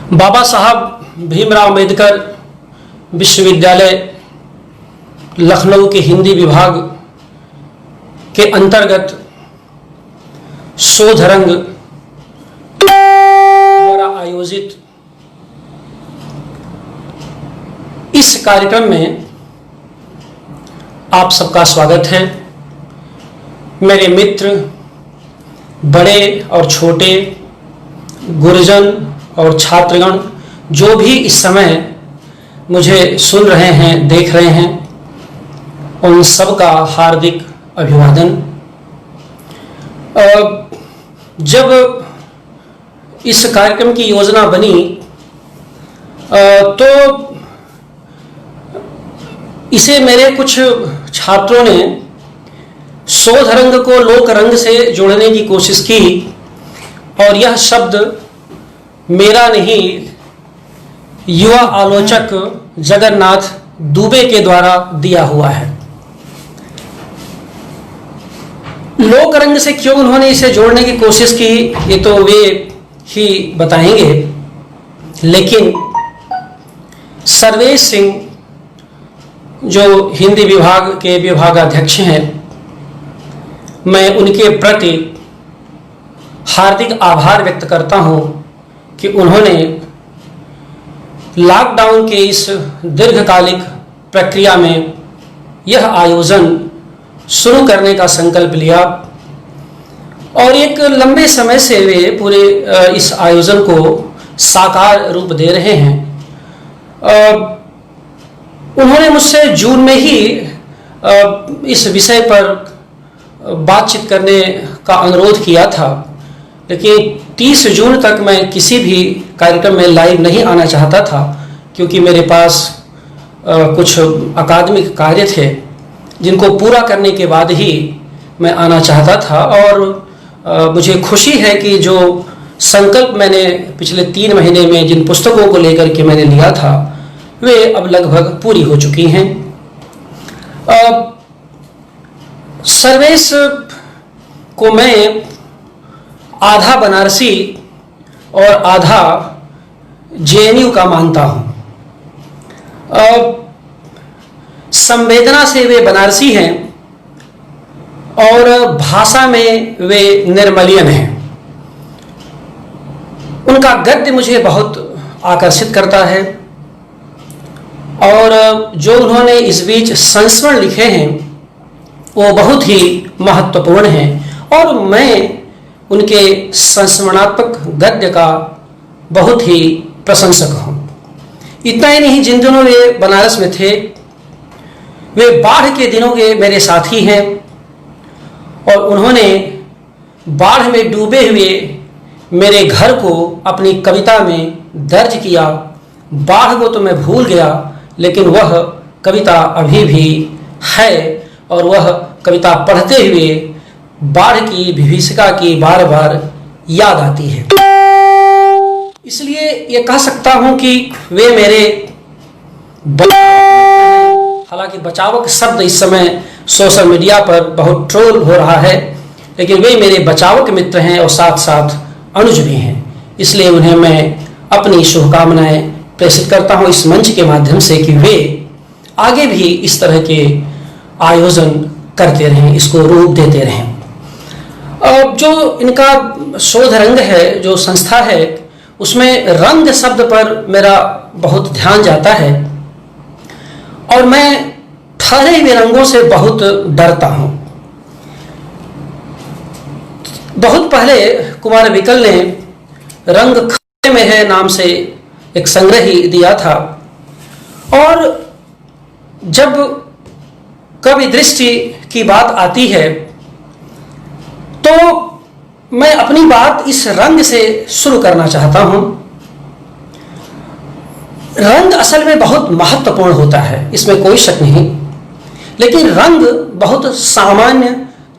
बाबा साहब भीमराव अम्बेडकर विश्वविद्यालय लखनऊ के हिंदी विभाग के अंतर्गत शोध रंग द्वारा आयोजित इस कार्यक्रम में आप सबका स्वागत है। मेरे मित्र, बड़े और छोटे, गुरुजन और छात्रगण जो भी इस समय मुझे सुन रहे हैं, देख रहे हैं, उन सब का हार्दिक अभिवादन। जब इस कार्यक्रम की योजना बनी तो इसे मेरे कुछ छात्रों ने शोध रंग को लोक रंग से जोड़ने की कोशिश की और यह शब्द मेरा नहीं, युवा आलोचक जगन्नाथ दुबे के द्वारा दिया हुआ है। लोक रंग से क्यों उन्होंने इसे जोड़ने की कोशिश की ये तो वे ही बताएंगे, लेकिन सर्वेश सिंह जो हिंदी विभाग के विभागाध्यक्ष हैं, मैं उनके प्रति हार्दिक आभार व्यक्त करता हूं कि उन्होंने लॉकडाउन के इस दीर्घकालिक प्रक्रिया में यह आयोजन शुरू करने का संकल्प लिया और एक लंबे समय से वे पूरे इस आयोजन को साकार रूप दे रहे हैं। उन्होंने मुझसे जून में ही इस विषय पर बातचीत करने का अनुरोध किया था, लेकिन 30 जून तक मैं किसी भी कार्यक्रम में लाइव नहीं आना चाहता था क्योंकि मेरे पास कुछ अकादमिक कार्य थे जिनको पूरा करने के बाद ही मैं आना चाहता था। और मुझे खुशी है कि जो संकल्प मैंने पिछले 3 महीने में जिन पुस्तकों को लेकर के मैंने लिया था वे अब लगभग पूरी हो चुकी हैं। सर्वेश को मैं आधा बनारसी और आधा जेएनयू का मानता हूँ। संवेदना से वे बनारसी हैं और भाषा में वे निर्मलियन हैं। उनका गद्य मुझे बहुत आकर्षित करता है और जो उन्होंने इस बीच संस्मरण लिखे हैं वो बहुत ही महत्वपूर्ण हैं और मैं उनके संस्मरणात्मक गद्य का बहुत ही प्रशंसक हूँ। इतना ही नहीं, जिन दिनों वे बनारस में थे वे बाढ़ के दिनों के मेरे साथी हैं और उन्होंने बाढ़ में डूबे हुए मेरे घर को अपनी कविता में दर्ज किया। बाढ़ को तो मैं भूल गया, लेकिन वह कविता अभी भी है और वह कविता पढ़ते हुए बाढ़ की विभीषिका की बार बार याद आती है। इसलिए ये कह सकता हूं कि वे मेरे हालांकि बचावक शब्द इस समय सोशल मीडिया पर बहुत ट्रोल हो रहा है, लेकिन वे मेरे बचावक मित्र हैं और साथ साथ अनुज भी हैं। इसलिए उन्हें मैं अपनी शुभकामनाएं प्रेषित करता हूं इस मंच के माध्यम से कि वे आगे भी इस तरह के आयोजन करते रहें, इसको रूप देते रहें। जो इनका शोध रंग है, जो संस्था है, उसमें रंग शब्द पर मेरा बहुत ध्यान जाता है और मैं ठहरे हुए रंगों से बहुत डरता हूं। बहुत पहले कुमार विकल ने रंग खड़े में है नाम से एक संग्रह ही दिया था और जब कवि दृष्टि की बात आती है तो मैं अपनी बात इस रंग से शुरू करना चाहता हूं। रंग असल में बहुत महत्वपूर्ण होता है, इसमें कोई शक नहीं, लेकिन रंग बहुत सामान्य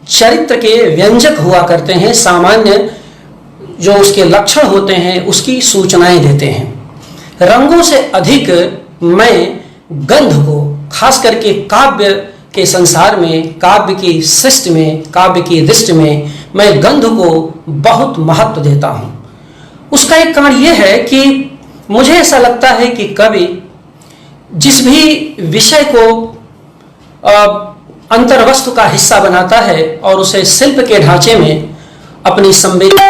चरित्र के व्यंजक हुआ करते हैं। सामान्य जो उसके लक्षण होते हैं उसकी सूचनाएं देते हैं। रंगों से अधिक मैं गंध को, खास करके काव्य के संसार में, काव्य की सृष्टि में, काव्य की दृष्टि में मैं गंध को बहुत महत्व देता हूं। उसका एक कारण यह है कि मुझे ऐसा लगता है कि कवि जिस भी विषय को अंतर्वस्तु का हिस्सा बनाता है और उसे शिल्प के ढांचे में अपनी संवेदना,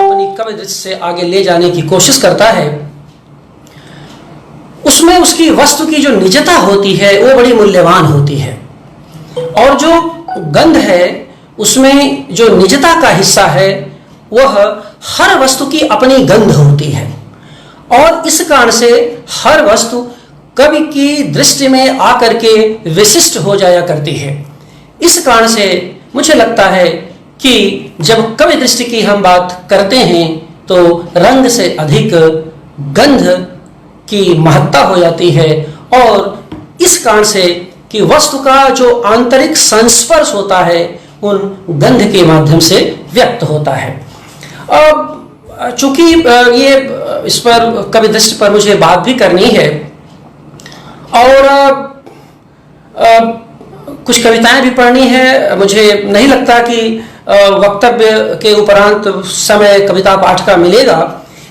अपनी कवि दृष्टि से आगे ले जाने की कोशिश करता है, उसमें उसकी वस्तु की जो निजता होती है वो बड़ी मूल्यवान होती है। और जो गंध है उसमें जो निजता का हिस्सा है वह हर वस्तु की अपनी गंध होती है और इस कारण से हर वस्तु कवि की दृष्टि में आकर के विशिष्ट हो जाया करती है। इस कारण से मुझे लगता है कि जब कवि दृष्टि की हम बात करते हैं तो रंग से अधिक गंध की महत्ता हो जाती है और इस कारण से कि वस्तु का जो आंतरिक संस्पर्श होता है उन गंध के माध्यम से व्यक्त होता है। चूंकि ये इस पर कवि दृष्टि पर मुझे बात भी करनी है और कुछ कविताएं भी पढ़नी है, मुझे नहीं लगता कि वक्तव्य के उपरांत समय कविता पाठ का मिलेगा,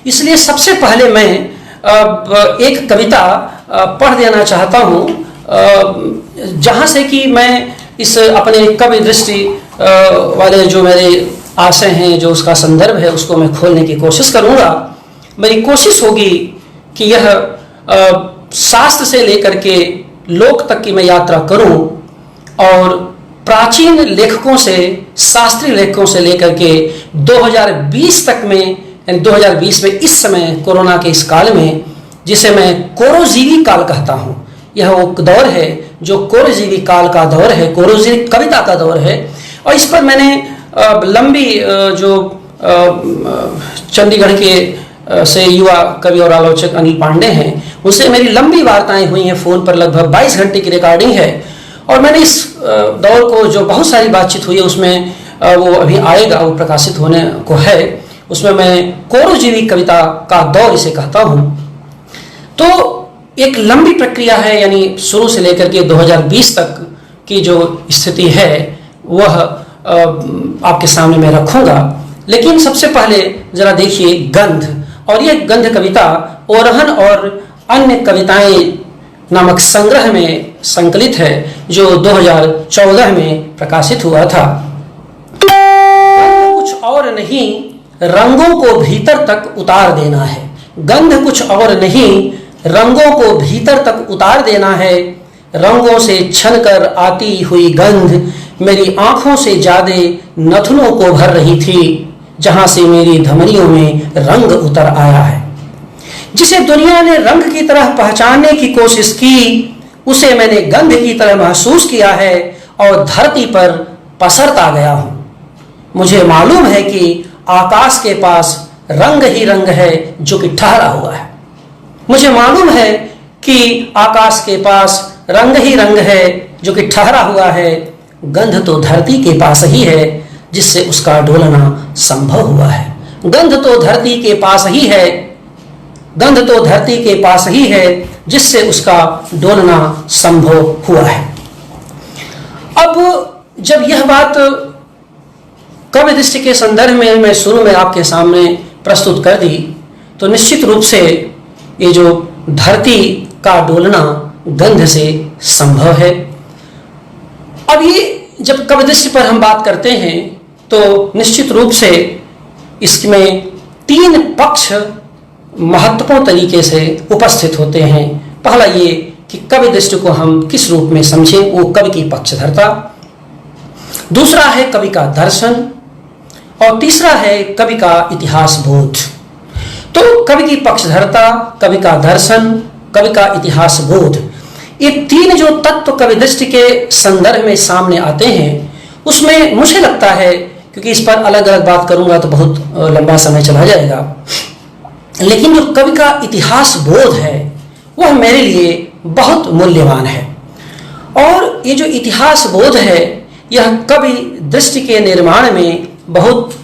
इसलिए सबसे पहले मैं एक कविता पढ़ देना चाहता हूँ जहाँ से कि मैं इस अपने कवि दृष्टि वाले जो मेरे आशय हैं, जो उसका संदर्भ है, उसको मैं खोलने की कोशिश करूँगा। मेरी कोशिश होगी कि यह शास्त्र से लेकर के लोक तक की मैं यात्रा करूं और प्राचीन लेखकों से, शास्त्रीय लेखकों से लेकर के 2020 तक में, यानी 2020 में इस समय कोरोना के इस काल में, जिसे मैं कोरोजीवी काल कहता हूं, यह वो दौर है जो कोरोजीवी काल का दौर है, कोरोजीवी कविता का दौर है। और इस पर मैंने लंबी जो चंडीगढ़ के से युवा कवि और आलोचक अनिल पांडे हैं, उससे मेरी लंबी वार्ताएं हुई हैं, फ़ोन पर लगभग 22 घंटे की रिकॉर्डिंग है और मैंने इस दौर को जो बहुत सारी बातचीत हुई है उसमें वो अभी आएगा, वो प्रकाशित होने को है, उसमें मैं कोरोजीवी कविता का दौर इसे कहता हूँ। तो एक लंबी प्रक्रिया है, यानी शुरू से लेकर के 2020 तक की जो स्थिति है वह आपके सामने मैं रखूँगा। लेकिन सबसे पहले ज़रा देखिए गंध, और ये गंध कविता ओरहन और अन्य कविताएं नामक संग्रह में संकलित है जो 2014 में प्रकाशित हुआ था। गंध कुछ और नहीं, रंगों को भीतर तक उतार देना है। गंध कुछ और नहीं, रंगों को भीतर तक उतार देना है। रंगों से छनकर आती हुई गंध मेरी आंखों से ज्यादा नथनों को भर रही थी, जहां से मेरी धमनियों में रंग उतर आया है। जिसे दुनिया ने रंग की तरह पहचानने की कोशिश की, उसे मैंने गंध की तरह महसूस किया है और धरती पर पसरता गया हूं। मुझे मालूम है कि आकाश के पास रंग ही रंग है जो कि ठहरा हुआ है। मुझे मालूम है कि आकाश के पास रंग ही रंग है जो कि ठहरा हुआ है। गंध तो धरती के पास ही है जिससे उसका डोलना संभव हुआ है। गंध तो धरती के पास ही है, गंध तो धरती के पास ही है जिससे उसका डोलना संभव हुआ है। अब जब यह बात कवि दृष्टि के संदर्भ में मैं शुरू में आपके सामने प्रस्तुत कर दी, तो निश्चित रूप से ये जो धरती का डोलना गंध से संभव है। अब ये जब कवि दृष्टि पर हम बात करते हैं तो निश्चित रूप से इसमें 3 पक्ष महत्वपूर्ण तरीके से उपस्थित होते हैं। पहला ये कि कवि दृष्टि को हम किस रूप में समझें, वो कवि की पक्षधरता। दूसरा है कवि का दर्शन और तीसरा है कवि का इतिहास बोध। तो कवि की पक्षधरता, कवि का दर्शन, कवि का इतिहास बोध, ये 3 जो तत्व कवि दृष्टि के संदर्भ में सामने आते हैं, उसमें मुझे लगता है, क्योंकि इस पर अलग अलग बात करूंगा तो बहुत लंबा समय चला जाएगा, लेकिन जो कवि का इतिहास बोध है वह मेरे लिए बहुत मूल्यवान है। और ये जो इतिहास बोध है यह कवि दृष्टि के निर्माण में बहुत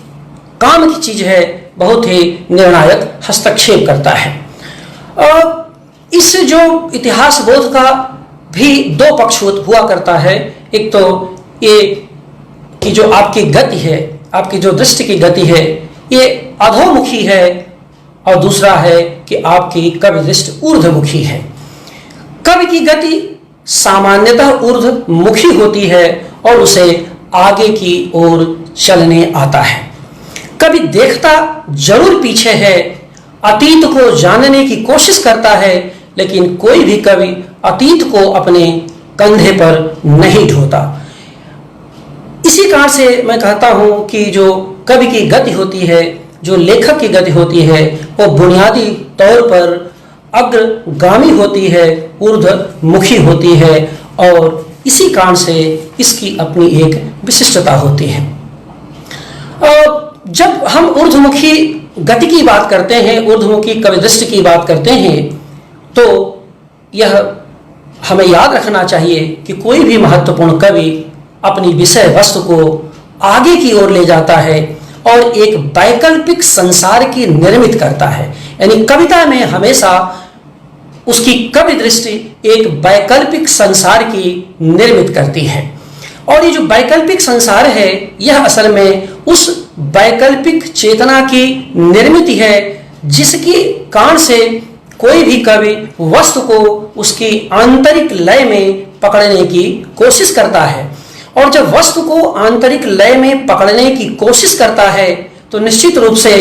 काम की चीज है, बहुत ही निर्णायक हस्तक्षेप करता है। और इस जो इतिहास बोध का भी 2 पक्ष हुआ करता है। एक तो ये कि जो आपकी गति है, आपकी जो दृष्टि की गति है, ये अधोमुखी है, और दूसरा है कि आपकी कवि दृष्टि ऊर्ध्वमुखी है। कवि की गति सामान्यतः ऊर्ध्वमुखी होती है और उसे आगे की ओर चलने आता है। कवि देखता जरूर पीछे है, अतीत को जानने की कोशिश करता है, लेकिन कोई भी कवि अतीत को अपने कंधे पर नहीं ढोता। इसी कारण से मैं कहता हूं कि जो कवि की गति होती है, जो लेखक की गति होती है, वो बुनियादी तौर पर अग्रगामी होती है, ऊर्ध्वमुखी होती है और इसी कारण से इसकी अपनी एक विशिष्टता होती है। जब हम ऊर्ध्वमुखी गति की बात करते हैं, ऊर्ध्वमुखी कवि दृष्टि की बात करते हैं, तो यह हमें याद रखना चाहिए कि कोई भी महत्वपूर्ण कवि अपनी विषय वस्तु को आगे की ओर ले जाता है और एक वैकल्पिक संसार की निर्मित करता है। यानी कविता में हमेशा उसकी कवि दृष्टि एक वैकल्पिक संसार की निर्मित करती है और ये जो वैकल्पिक संसार है, यह असल में उस वैकल्पिक चेतना की निर्मित है जिसकी कारण से कोई भी कवि वस्तु को उसकी आंतरिक लय में पकड़ने की कोशिश करता है। और जब वस्तु को आंतरिक लय में पकड़ने की कोशिश करता है तो निश्चित रूप से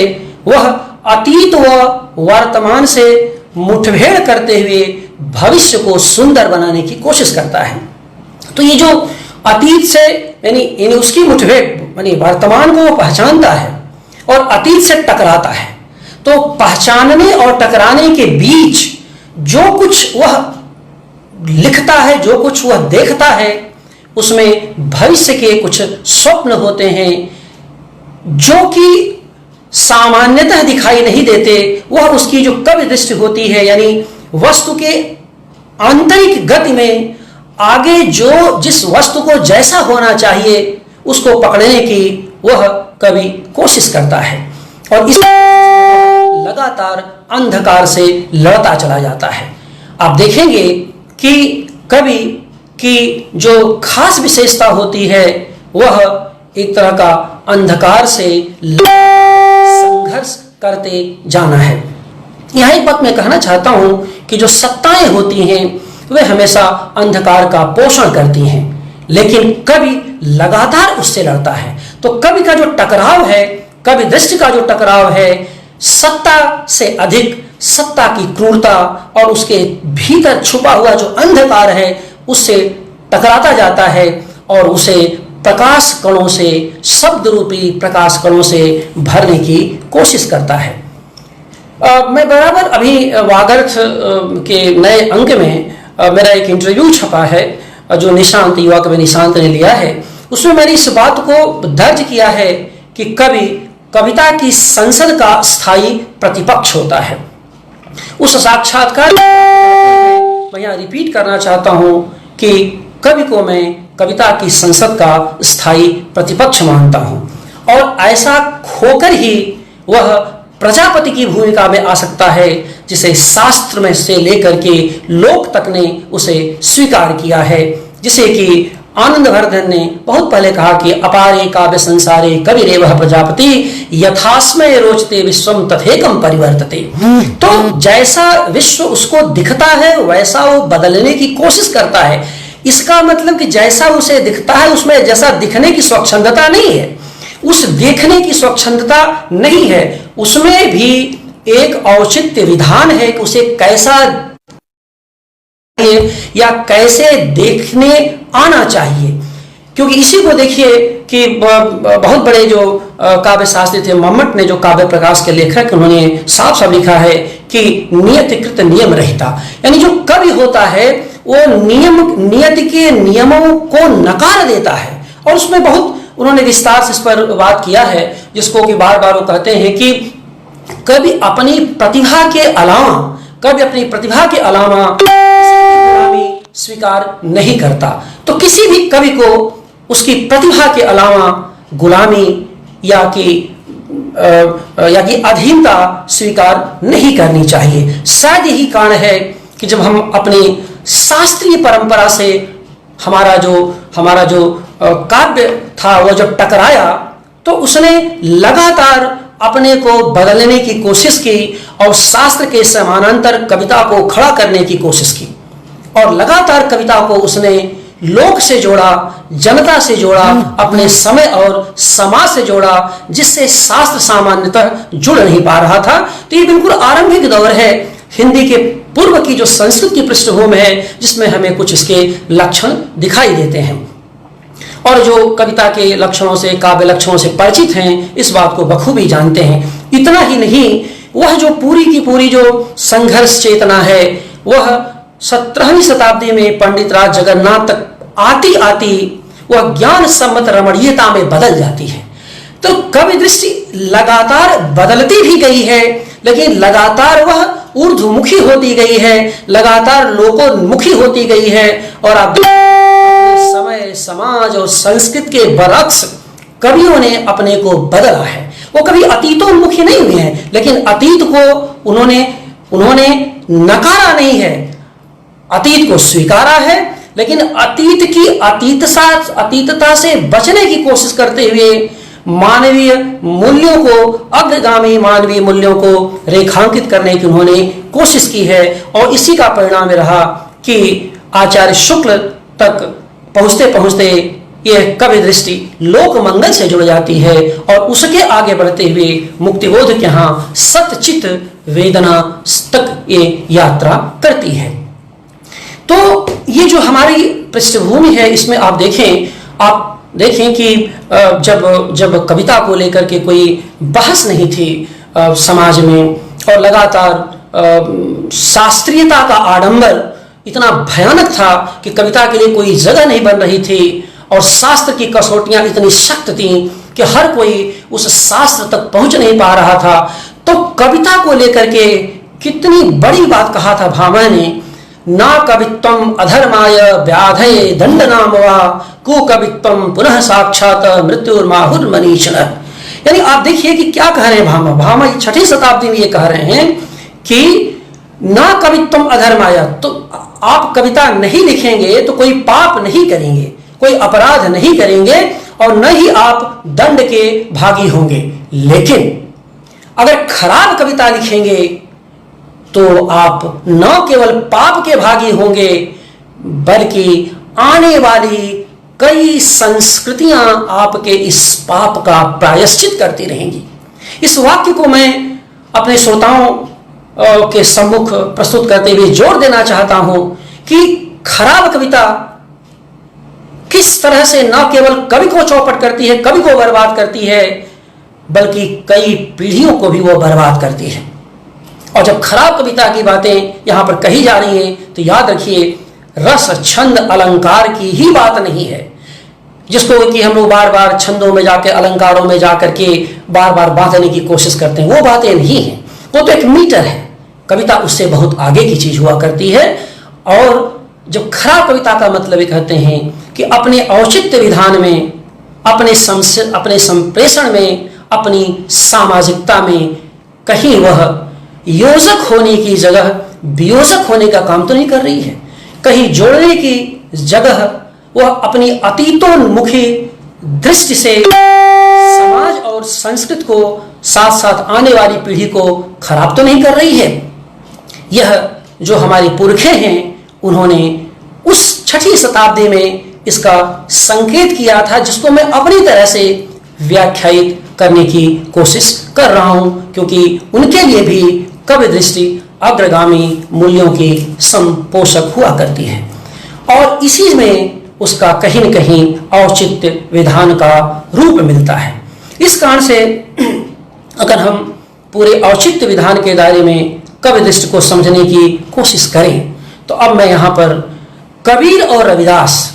वह अतीत व वर्तमान से मुठभेड़ करते हुए भविष्य को सुंदर बनाने की कोशिश करता है। तो ये जो अतीत से यानी उसकी मुठभेड़ यानी वर्तमान को वो पहचानता है और अतीत से टकराता है। तो पहचानने और टकराने के बीच जो कुछ वह लिखता है, जो कुछ वह देखता है, उसमें भविष्य के कुछ स्वप्न होते हैं जो कि सामान्यतः दिखाई नहीं देते। वह उसकी जो कवि दृष्टि होती है, यानी वस्तु के आंतरिक गति में आगे जो जिस वस्तु को जैसा होना चाहिए उसको पकड़ने की वह कवि कोशिश करता है और इस लगातार अंधकार से लड़ता चला जाता है। आप देखेंगे कि कवि की जो खास विशेषता होती है वह एक तरह का अंधकार से संघर्ष करते जाना है। यह एक बात मैं कहना चाहता हूं कि जो सत्ताएं होती हैं वे हमेशा अंधकार का पोषण करती हैं, लेकिन कवि लगातार उससे लड़ता है। तो कवि का जो टकराव है, कवि दृष्टि का जो टकराव है, सत्ता से अधिक सत्ता की क्रूरता और उसके भीतर छुपा हुआ जो अंधकार है उससे टकराता जाता है और उसे प्रकाश कणों से, शब्द रूपी प्रकाश कणों से भरने की कोशिश करता है। मैं बराबर अभी वागर्थ के नए अंक में मेरा एक इंटरव्यू छपा है जो निशांत, युवा कवि निशांत ने लिया है। उसमें मैंने इस बात को दर्ज किया है कि कवि कविता की संसद का स्थायी प्रतिपक्ष होता है। उस साक्षात्कार मैं यहाँ रिपीट करना चाहता हूँ कि कवि को मैं कविता की संसद का स्थायी प्रतिपक्ष मानता हूँ और ऐसा खोकर ही वह प्रजापति की भूमिका में आ सकता है जिसे शास्त्र में से लेकर के लोक तक ने उसे स्वीकार किया है, जिसे कि आनंदवर्धन ने बहुत पहले कहा कि अपारे काव्य संसारे कविरेवः प्रजापति यथास्मय रोचते विश्वम तथेकम परिवर्तते। तो जैसा विश्व उसको दिखता है वैसा वो बदलने की कोशिश करता है। इसका मतलब कि जैसा उसे दिखता है उसमें जैसा दिखने की स्वच्छंदता नहीं है, उस देखने की स्वच्छंदता नहीं है, उसमें भी एक औचित्य विधान है कि उसे कैसा या कैसे देखने आना चाहिए। क्योंकि इसी को देखिए कि बहुत बड़े जो काव्य शास्त्री थे मम्मट ने, जो काव्य प्रकाश के लेखक, उन्होंने साफ साफ लिखा है कि नियतिकृत नियम रहता, यानी जो कवि होता है वो नियति के नियमों को नकार देता है। और उसमें बहुत उन्होंने विस्तार से इस पर बात किया है, जिसको कि बार बार वो कहते हैं कि कवि अपनी प्रतिभा के अलावा गुलामी स्वीकार नहीं करता। तो किसी भी कवि को उसकी प्रतिभा के अलावा गुलामी या कि अधीनता स्वीकार नहीं करनी चाहिए। शायद यही कारण है कि जब हम अपनी शास्त्रीय परंपरा से हमारा जो काव्य था वो जब टकराया तो उसने लगातार अपने को बदलने की कोशिश की और शास्त्र के समानांतर कविता को खड़ा करने की कोशिश की, और लगातार कविता को उसने लोक से जोड़ा, जनता से जोड़ा, अपने समय और समाज से जोड़ा, जिससे शास्त्र सामान्यतः जुड़ नहीं पा रहा था। तो ये बिल्कुल आरंभिक दौर है हिंदी के पूर्व की जो संस्कृत की पृष्ठभूमि है, जिसमें हमें कुछ इसके लक्षण दिखाई देते हैं। और जो कविता के लक्षणों से, काव्य लक्षणों से परिचित हैं, इस बात को बखूबी जानते हैं। इतना ही नहीं, वह जो पूरी की पूरी जो संघर्ष चेतना है, वह 17वीं शताब्दी में पंडित राज जगन्नाथ तक आती आती वह ज्ञान सम्मत रमणीयता में बदल जाती है। तो कवि दृष्टि लगातार बदलती भी गई है, लेकिन लगातार वह ऊर्ध्वमुखी होती गई है, लगातार लोकोन्मुखी होती गई है। और आप समय, समाज और संस्कृत के बरक्स कवियों ने अपने को बदला है। वो कभी अतीतोन्मुखी नहीं हुए हैं, लेकिन अतीत को उन्होंने नकारा नहीं है, अतीत को स्वीकारा है, लेकिन अतीत की अतीतता से बचने की कोशिश करते हुए मानवीय मूल्यों को, अग्रगामी मानवीय मूल्यों को रेखांकित करने की उन्होंने कोशिश की है। और इसी का परिणाम रहा कि आचार्य शुक्ल तक पहुंचते पहुंचते यह कवि दृष्टि लोक मंगल से जुड़ जाती है, और उसके आगे बढ़ते हुए मुक्तिबोध के यहाँ सतचित वेदना तक ये यात्रा करती है। तो ये जो हमारी पृष्ठभूमि है, इसमें आप देखें कि जब कविता को लेकर के कोई बहस नहीं थी समाज में, और लगातार शास्त्रीयता का आडंबर इतना भयानक था कि कविता के लिए कोई जगह नहीं बन रही थी, और शास्त्र की कसौटियां इतनी सख्त थीं कि हर कोई उस शास्त्र तक पहुंच नहीं पा रहा था। तो कविता को लेकर के कितनी बड़ी बात कहा था भामह ने, ना कवित्वम अधर्माय व्याधये दंडनाम वा कुकवित्वम पुनः साक्षात मृत्युर्माहुर्मनीषण। यानी आप देखिए कि क्या कह रहे हैं भामह 6वीं शताब्दी में ये कह रहे हैं कि ना कवित्वम अधर्माय, तो आप कविता नहीं लिखेंगे तो कोई पाप नहीं करेंगे, कोई अपराध नहीं करेंगे, और न ही आप दंड के भागी होंगे। लेकिन अगर खराब कविता लिखेंगे तो आप न केवल पाप के भागी होंगे, बल्कि आने वाली कई संस्कृतियां आपके इस पाप का प्रायश्चित करती रहेंगी। इस वाक्य को मैं अपने श्रोताओं के सम्मुख प्रस्तुत करते हुए जोर देना चाहता हूं कि खराब कविता किस तरह से न केवल कवि को चौपट करती है, कवि को बर्बाद करती है, बल्कि कई पीढ़ियों को भी वो बर्बाद करती है। और जब खराब कविता की बातें यहां पर कही जा रही हैं, तो याद रखिए रस छंद अलंकार की ही बात नहीं है, जिसको कि हम लोग बार बार छंदों में जाकर, अलंकारों में जाकर के बार बार बांधने की कोशिश करते हैं। वो बातें नहीं है, वो तो एक मीटर है। कविता उससे बहुत आगे की चीज हुआ करती है। और जब खराब कविता का मतलब ये कहते हैं कि अपने औचित्य विधान में, अपने संप्रेषण में, अपनी सामाजिकता में कहीं वह योजक होने की जगह वियोजक होने का काम तो नहीं कर रही है, कहीं जोड़ने की जगह वह अपनी अतीतोन्मुखी दृष्टि से समाज और संस्कृत को, साथ साथ आने वाली पीढ़ी को खराब तो नहीं कर रही है। यह जो हमारे पुरखे हैं, उन्होंने उस 6वीं शताब्दी में इसका संकेत किया था, जिसको मैं अपनी तरह से व्याख्यायित करने की कोशिश कर रहा हूं, क्योंकि उनके लिए भी कवि दृष्टि अग्रगामी मूल्यों की संपोषक हुआ करती है, और इसी में उसका कहीं न कहीं औचित्य विधान का रूप मिलता है। इस कारण से अगर हम पूरे औचित्य विधान के दायरे में कवि दृष्टि को समझने की कोशिश करें, तो अब मैं यहाँ पर कबीर और रविदास,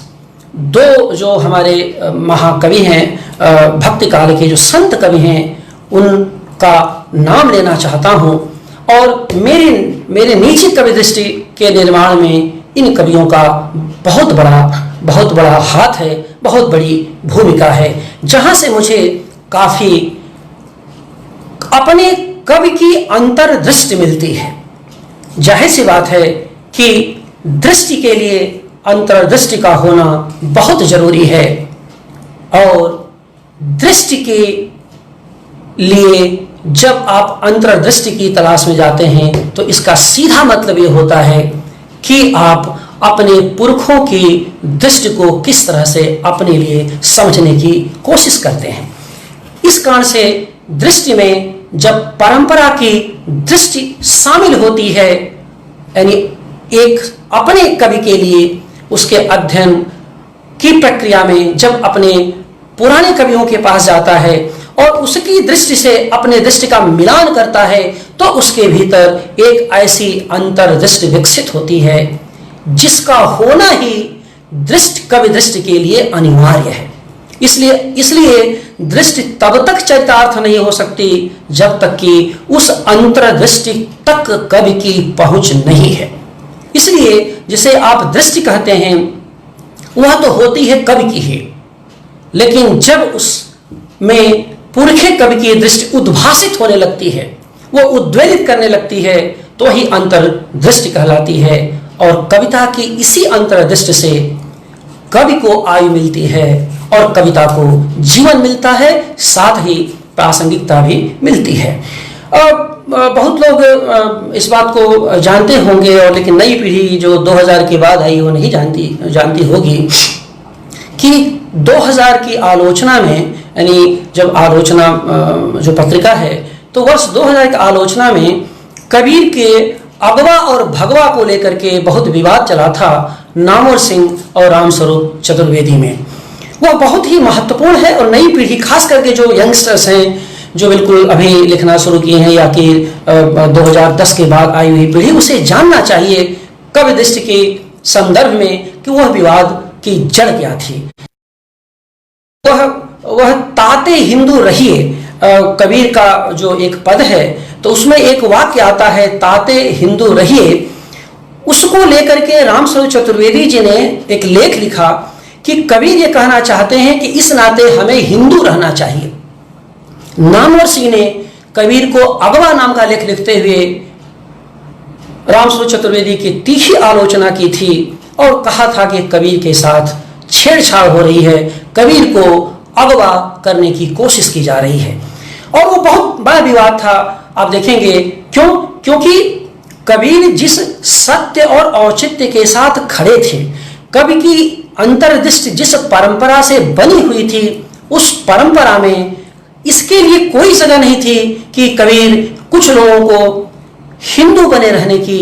दो जो हमारे महाकवि हैं, भक्ति काल के जो संत कवि हैं, उनका नाम लेना चाहता हूँ। और मेरे निश्चित कवि दृष्टि के निर्माण में इन कवियों का बहुत बड़ा हाथ है, बहुत बड़ी भूमिका है, जहाँ से मुझे काफ़ी अपने कवि की अंतर्दृष्टि मिलती है। जाहिर सी बात है कि दृष्टि के लिए अंतर्दृष्टि का होना बहुत जरूरी है, और दृष्टि के लिए जब आप अंतर्दृष्टि की तलाश में जाते हैं तो इसका सीधा मतलब ये होता है कि आप अपने पुरखों की दृष्टि को किस तरह से अपने लिए समझने की कोशिश करते हैं। इस कारण से दृष्टि में जब परंपरा की दृष्टि शामिल होती है, यानी एक अपने कवि के लिए उसके अध्ययन की प्रक्रिया में जब अपने पुराने कवियों के पास जाता है और उसकी दृष्टि से अपने दृष्टि का मिलान करता है, तो उसके भीतर एक ऐसी अंतर्दृष्टि विकसित होती है जिसका होना ही कवि दृष्टि के लिए अनिवार्य है। इसलिए दृष्टि तब तक चरितार्थ नहीं हो सकती जब तक कि उस अंतर्दृष्टि तक कवि की पहुंच नहीं है। इसलिए जिसे आप दृष्टि कहते हैं वह तो होती है कवि की ही, लेकिन जब उसमें पुरखे कवि की दृष्टि उद्भासित होने लगती है, वो उद्वेलित करने लगती है, तो ही अंतर्दृष्टि कहलाती है। और कविता की इसी अंतर्दृष्टि से कवि को आयु मिलती है और कविता को जीवन मिलता है, साथ ही प्रासंगिकता भी मिलती है। बहुत लोग इस बात को जानते होंगे, और लेकिन नई पीढ़ी जो 2000 के बाद आई वो नहीं जानती होगी कि 2000 की आलोचना में, यानी जब आलोचना जो पत्रिका है, तो वर्ष 2000 की आलोचना में कबीर के अगवा और भगवा को लेकर के बहुत विवाद चला था नामवर सिंह और रामस्वरूप चतुर्वेदी में। वह बहुत ही महत्वपूर्ण है और नई पीढ़ी, खास करके जो यंगस्टर्स हैं, जो बिल्कुल अभी लिखना शुरू किए हैं या कि 2010 के बाद आई हुई पीढ़ी, उसे जानना चाहिए कवि दृष्टि के संदर्भ में कि वह विवाद की जड़ क्या थी। वह ताते हिंदू रहिए, कबीर का जो एक पद है तो उसमें एक वाक्य आता है, ताते हिंदू रहिए। उसको लेकर के रामस्वरूप चतुर्वेदी जी ने एक लेख लिखा कि कबीर ये कहना चाहते हैं कि इस नाते हमें हिंदू रहना चाहिए। नामवर सिंह ने कबीर को अगवा नाम का लेख लिखते हुए रामस्वरूप चतुर्वेदी की तीखी आलोचना की थी और कहा था कि कबीर के साथ छेड़छाड़ हो रही है, कबीर को अगवा करने की कोशिश की जा रही है। और वो बहुत बड़ा विवाद था, आप देखेंगे क्यों? क्योंकि कबीर जिस सत्य और औचित्य के साथ खड़े थे, कवि की अंतर्दृष्टि जिस परंपरा से बनी हुई थी, उस परंपरा में इसके लिए कोई जगह नहीं थी कि कबीर कुछ लोगों को हिंदू बने रहने की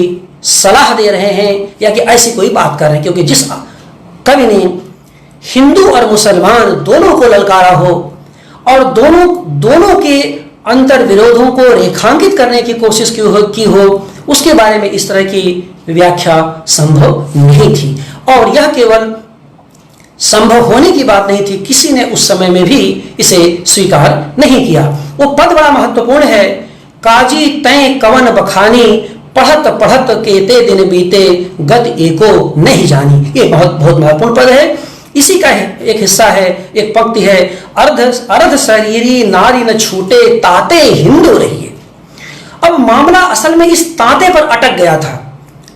सलाह दे रहे हैं या कि ऐसी कोई बात कर रहे हैं। क्योंकि जिस कवि ने हिंदू और मुसलमान दोनों को ललकारा हो और दोनों के अंतर विरोधों को रेखांकित करने की कोशिश की हो, उसके बारे में इस तरह की व्याख्या संभव नहीं थी। और यह केवल संभव होने की बात नहीं थी, किसी ने उस समय में भी इसे स्वीकार नहीं किया। वो पद बड़ा महत्वपूर्ण है, काजी तय कवन बखानी, पढ़त पढ़त केते दिन बीते, गत एको नहीं जानी। ये बहुत महत्वपूर्ण पद है। इसी का एक हिस्सा है, एक पंक्ति है, अर्ध शरीरी नारी न छूटे, ताते हिंदू रहिए। अब मामला असल में इस ताते पर अटक गया था।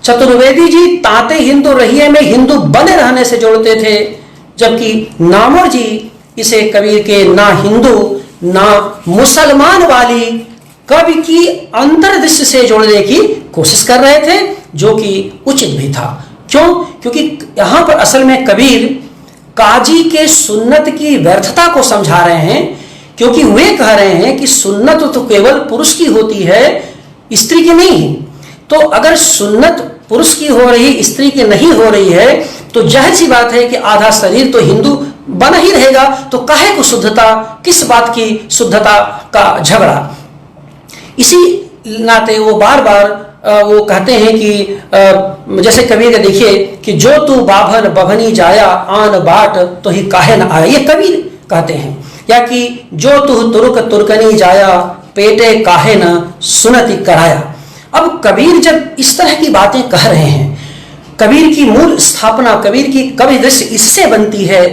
चतुर्वेदी जी ताते हिंदू रहिए में हिंदू बने रहने से जोड़ते थे, जबकि नामवर जी इसे कबीर के ना हिंदू ना मुसलमान वाली कवि की अंतर्दृष्टि से जोड़ने की कोशिश कर रहे थे, जो कि उचित भी था। क्यों? क्योंकि यहां पर असल में कबीर काजी के सुन्नत की व्यर्थता को समझा रहे हैं, क्योंकि वे कह रहे हैं कि सुन्नत तो केवल पुरुष की होती है, स्त्री की नहीं। तो अगर सुन्नत पुरुष की हो रही, स्त्री की नहीं हो रही है, तो जाहिर सी बात है कि आधा शरीर तो हिंदू बना ही रहेगा, तो काहे को शुद्धता, किस बात की शुद्धता का झगड़ा। इसी नाते वो बार बार वो कहते हैं कि जैसे कबीर देखिए कि जो तू बाभन बभनी जाया, आन बाट तो ही काहे न आया, ये कबीर कहते हैं। या कि जो तू तुर्क तुर्कनी जाया, पेटे काहे न सुनति कराया। अब कबीर जब इस तरह की बातें कह रहे हैं, कबीर की मूल स्थापना, कबीर की कवि दृष्टि इससे बनती है,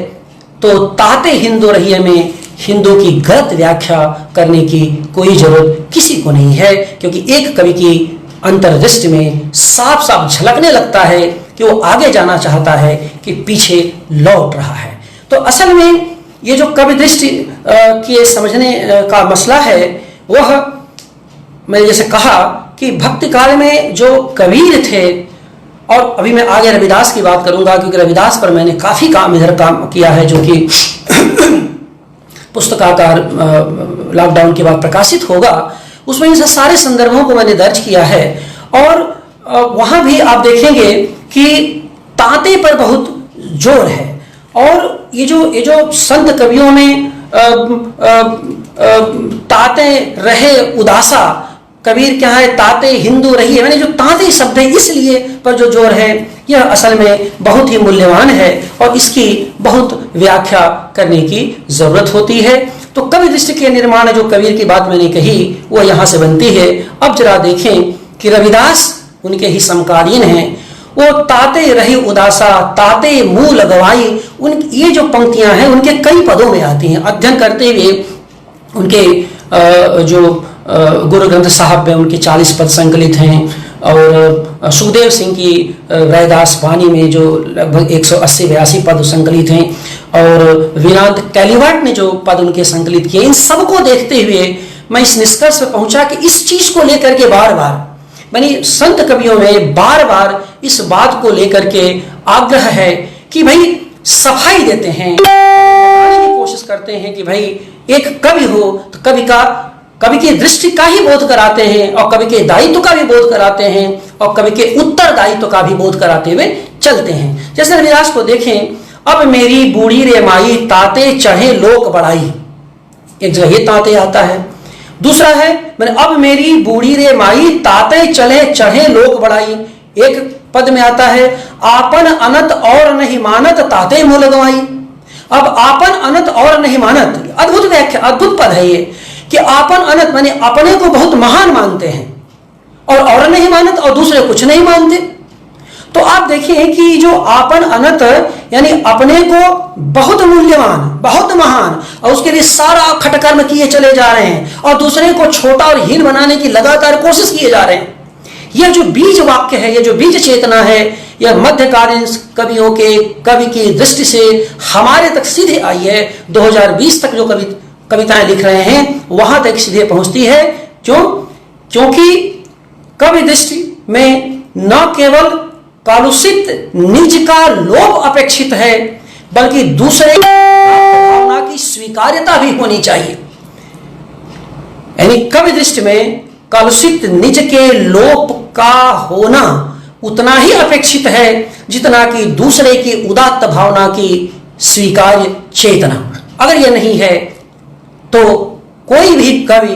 तो ताते हिंदू रहिए में हिंदू की गलत व्याख्या करने की कोई जरूरत किसी को नहीं है, क्योंकि एक कवि की अंतर्दृष्टि में साफ साफ झलकने लगता है कि वो आगे जाना चाहता है कि पीछे लौट रहा है। तो असल में ये जो कवि दृष्टि के समझने का मसला है, वह मैंने जैसे कहा कि भक्ति काल में जो कबीर थे, और अभी मैं आगे रविदास की बात करूंगा क्योंकि रविदास पर मैंने काफ़ी काम इधर काम किया है, जो कि पुस्तकाकार लॉकडाउन के बाद प्रकाशित होगा। उसमें इन सारे संदर्भों को मैंने दर्ज किया है, और वहाँ भी आप देखेंगे कि ताते पर बहुत जोर है। और ये जो संत कवियों में ताते रहे उदासा, कबीर क्या है, ताते हिंदू रही है, मैंने जो ताते शब्द है इसलिए पर जो जोर है, यह असल में बहुत ही मूल्यवान है और इसकी बहुत व्याख्या करने की जरूरत होती है। तो कवि दृष्टि के निर्माण, जो कबीर की बात मैंने कही, वो यहाँ से बनती है। अब जरा देखें कि रविदास उनके ही समकालीन हैं। वो ताते रही उदासा ताते मुंह लगवाई, उन ये जो पंक्तियां हैं उनके कई पदों में आती हैं। अध्ययन करते हुए उनके जो गुरु ग्रंथ साहब में उनके 40 पद संकलित हैं, और सुखदेव सिंह की रैदास वाणी में जो लगभग 180-82 पद संकलित हैं, और विनांत कैलिवाट ने जो पद उनके संकलित किए, इन सबको देखते हुए मैं इस निष्कर्ष पर पहुंचा कि इस चीज को लेकर के बार बार यानी संत कवियों में बार बार इस बात को लेकर के आग्रह है कि भाई सफाई देते हैं, बताने की कोशिश करते हैं कि भाई एक कवि हो तो कवि की दृष्टि का ही बोध कराते हैं, और कवि के दायित्व का भी बोध कराते हैं, और कवि के उत्तरदायित्व का भी बोध कराते हुए चलते हैं। जैसे रविदास को देखें, अब मेरी बूढ़ी रे माई ताते चढ़े लोक बढ़ाई, एक जगह ये ताते आता है। दूसरा है मैंने अब मेरी बूढ़ी रे माई ताते चले चढ़े लोक बढ़ाई, एक पद में आता है आपन अनत और नहीं मानत ताते मुँह लगवाई। अब आपन अनत और नहीं मानत, अद्भुत व्याख्या, अद्भुत पद है ये कि आपन अनत माने अपने को बहुत महान मानते हैं, और नहीं मानत और दूसरे कुछ नहीं मानते। तो आप देखिए कि जो आपन अनत यानी अपने को बहुत मूल्यवान, बहुत महान, और उसके लिए सारा खटकर्म किए चले जा रहे हैं, और दूसरे को छोटा और हीन बनाने की लगातार कोशिश किए जा रहे हैं। यह जो बीज वाक्य है, यह जो बीज चेतना है, यह मध्यकालीन कवियों के कवि की दृष्टि से हमारे तक सीधे आई है। 2020 तक जो कविताएं लिख रहे हैं वहां तक सीधे पहुंचती है। क्यों? क्योंकि कवि दृष्टि में न केवल कालुषित निज का लोभ अपेक्षित है, बल्कि दूसरे भावना की स्वीकार्यता भी होनी चाहिए। यानी कवि दृष्टि में कालुषित निज के लोभ का होना उतना ही अपेक्षित है जितना कि दूसरे की उदात्त भावना की स्वीकार्य चेतना। अगर यह नहीं है तो कोई भी कवि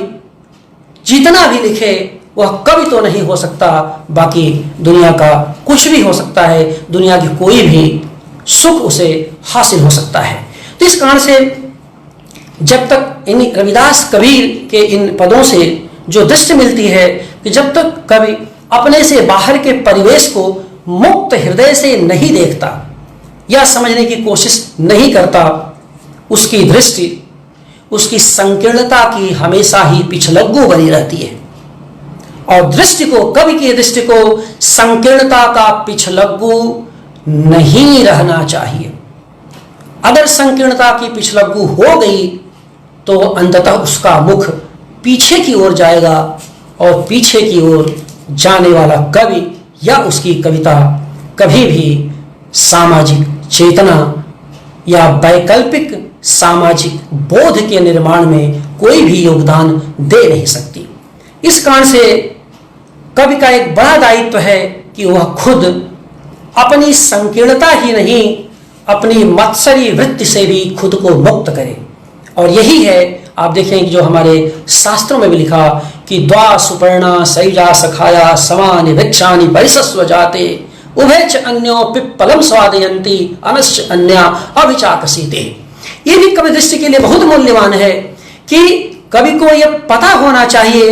जितना भी लिखे वह कवि तो नहीं हो सकता, बाकी दुनिया का कुछ भी हो सकता है, दुनिया की कोई भी सुख उसे हासिल हो सकता है। तो इस कारण से जब तक इन रविदास कबीर के इन पदों से जो दृष्टि मिलती है कि जब तक कवि अपने से बाहर के परिवेश को मुक्त हृदय से नहीं देखता या समझने की कोशिश नहीं करता, उसकी दृष्टि उसकी संकीर्णता की हमेशा ही पिछलग्गू बनी रहती है। और दृष्टि को, कवि की दृष्टि को संकीर्णता का पिछलग्गू नहीं रहना चाहिए। अगर संकीर्णता की पिछलग्गू हो गई तो अंततः उसका मुख पीछे की ओर जाएगा, और पीछे की ओर जाने वाला कवि या उसकी कविता कभी भी सामाजिक चेतना या वैकल्पिक सामाजिक बोध के निर्माण में कोई भी योगदान दे नहीं सकती। इस कारण से कवि का एक बड़ा दायित्व है कि वह खुद अपनी संकीर्णता ही नहीं, अपनी मत्सरी वृत्ति से भी खुद को मुक्त करे। और यही है, आप देखें जो हमारे शास्त्रों में भी लिखा कि द्वा सुपर्णा सैजा सखाया समानि भिक्षानि परिसस्व जाते उभय च अन्यो पिप्पलम स्वादयन्ति अनश्च अन्या अभिचाकसीते। ये भी कवि दृष्टि के लिए बहुत मूल्यवान है कि कवि को यह पता होना चाहिए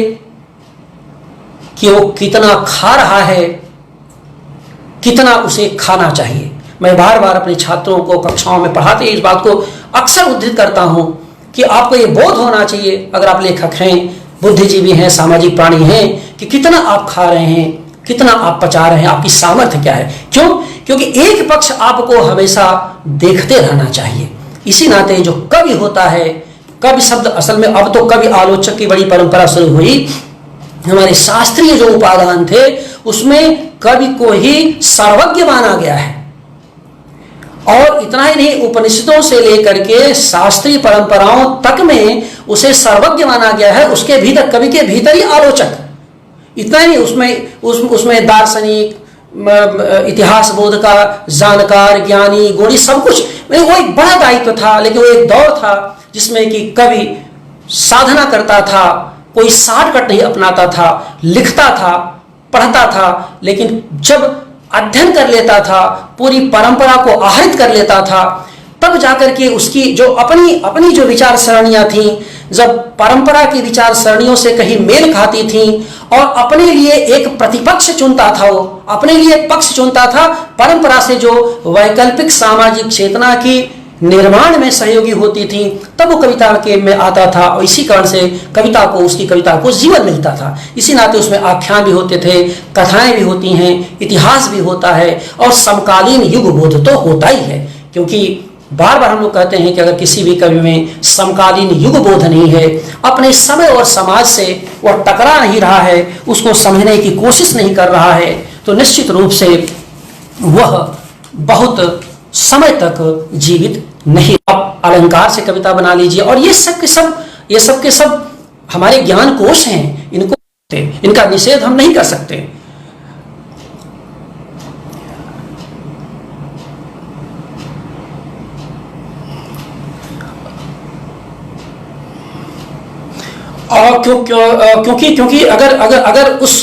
कि वो कितना खा रहा है, कितना उसे खाना चाहिए। मैं बार बार अपने छात्रों को कक्षाओं में पढ़ाते इस बात को अक्सर उद्धृत करता हूं कि आपको ये बोध होना चाहिए, अगर आप लेखक हैं, बुद्धिजीवी हैं, सामाजिक प्राणी हैं, कि कितना आप खा रहे हैं, कितना आप पचा रहे हैं, आपकी सामर्थ्य क्या है। क्यों? क्योंकि एक पक्ष आपको हमेशा देखते रहना चाहिए। इसी नाते जो कवि होता है, कवि शब्द असल में अब तो कवि आलोचक की बड़ी परंपरा शुरू हुई, हमारे शास्त्रीय जो उपादान थे उसमें कवि को ही सर्वज्ञ माना गया है। और इतना ही नहीं, उपनिषदों से लेकर के शास्त्रीय परंपराओं तक में उसे सर्वज्ञ माना गया है। उसके भीतर, कवि के भीतर ही आलोचक, इतना ही नहीं, उसमें दार्शनिक, इतिहास बोध का जानकार, ज्ञानी, गुणी, सब कुछ, वो एक बड़ा दायित्व था। लेकिन वो एक दौर था जिसमें कि कवि साधना करता था, कोई शॉर्टकट नहीं अपनाता था, लिखता था, पढ़ता था, लेकिन जब अध्ययन कर लेता था, पूरी परंपरा को आहरित कर लेता था, तब जाकर के उसकी जो अपनी जो विचार सरणियां थी, जब परंपरा की विचार सरणियों से कहीं मेल खाती थी और अपने लिए एक प्रतिपक्ष चुनता था, वो अपने लिए एक पक्ष चुनता था, परंपरा से जो वैकल्पिक सामाजिक चेतना की निर्माण में सहयोगी होती थी, तब वो कविता के में आता था। और इसी कारण से कविता को, उसकी कविता को जीवन मिलता था। इसी नाते उसमें आख्यान भी होते थे, कथाएं भी होती हैं, इतिहास भी होता है और समकालीन युग बोध तो होता ही है। क्योंकि बार बार हम लोग कहते हैं कि अगर किसी भी कवि में समकालीन युग बोध नहीं है, अपने समय और समाज से वह टकरा नहीं रहा है, उसको समझने की कोशिश नहीं कर रहा है, तो निश्चित रूप से वह बहुत समय तक जीवित नहीं। आप अलंकार से कविता बना लीजिए, और ये सब के सब हमारे ज्ञान कोश हैं, इनका निषेध हम नहीं कर सकते। और क्योंकि अगर उस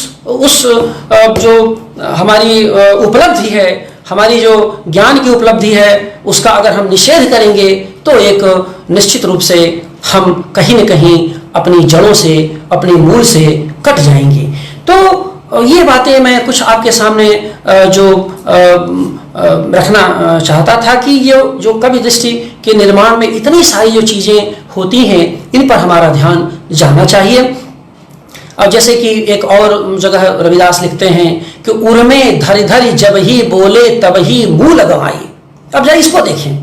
जो हमारी उपलब्धि है, हमारी जो ज्ञान की उपलब्धि है, उसका अगर हम निषेध करेंगे तो एक निश्चित रूप से हम कहीं न कहीं अपनी जड़ों से, अपने मूल से कट जाएंगे। तो ये बातें मैं कुछ आपके सामने जो रखना चाहता था कि ये जो कवि दृष्टि के निर्माण में इतनी सारी जो चीज़ें होती हैं, इन पर हमारा ध्यान जाना चाहिए। अब जैसे कि एक और जगह रविदास लिखते हैं कि उर्मे धरि धरि जब ही बोले तब ही मुंह लगवाई। अब जरा इसको देखें,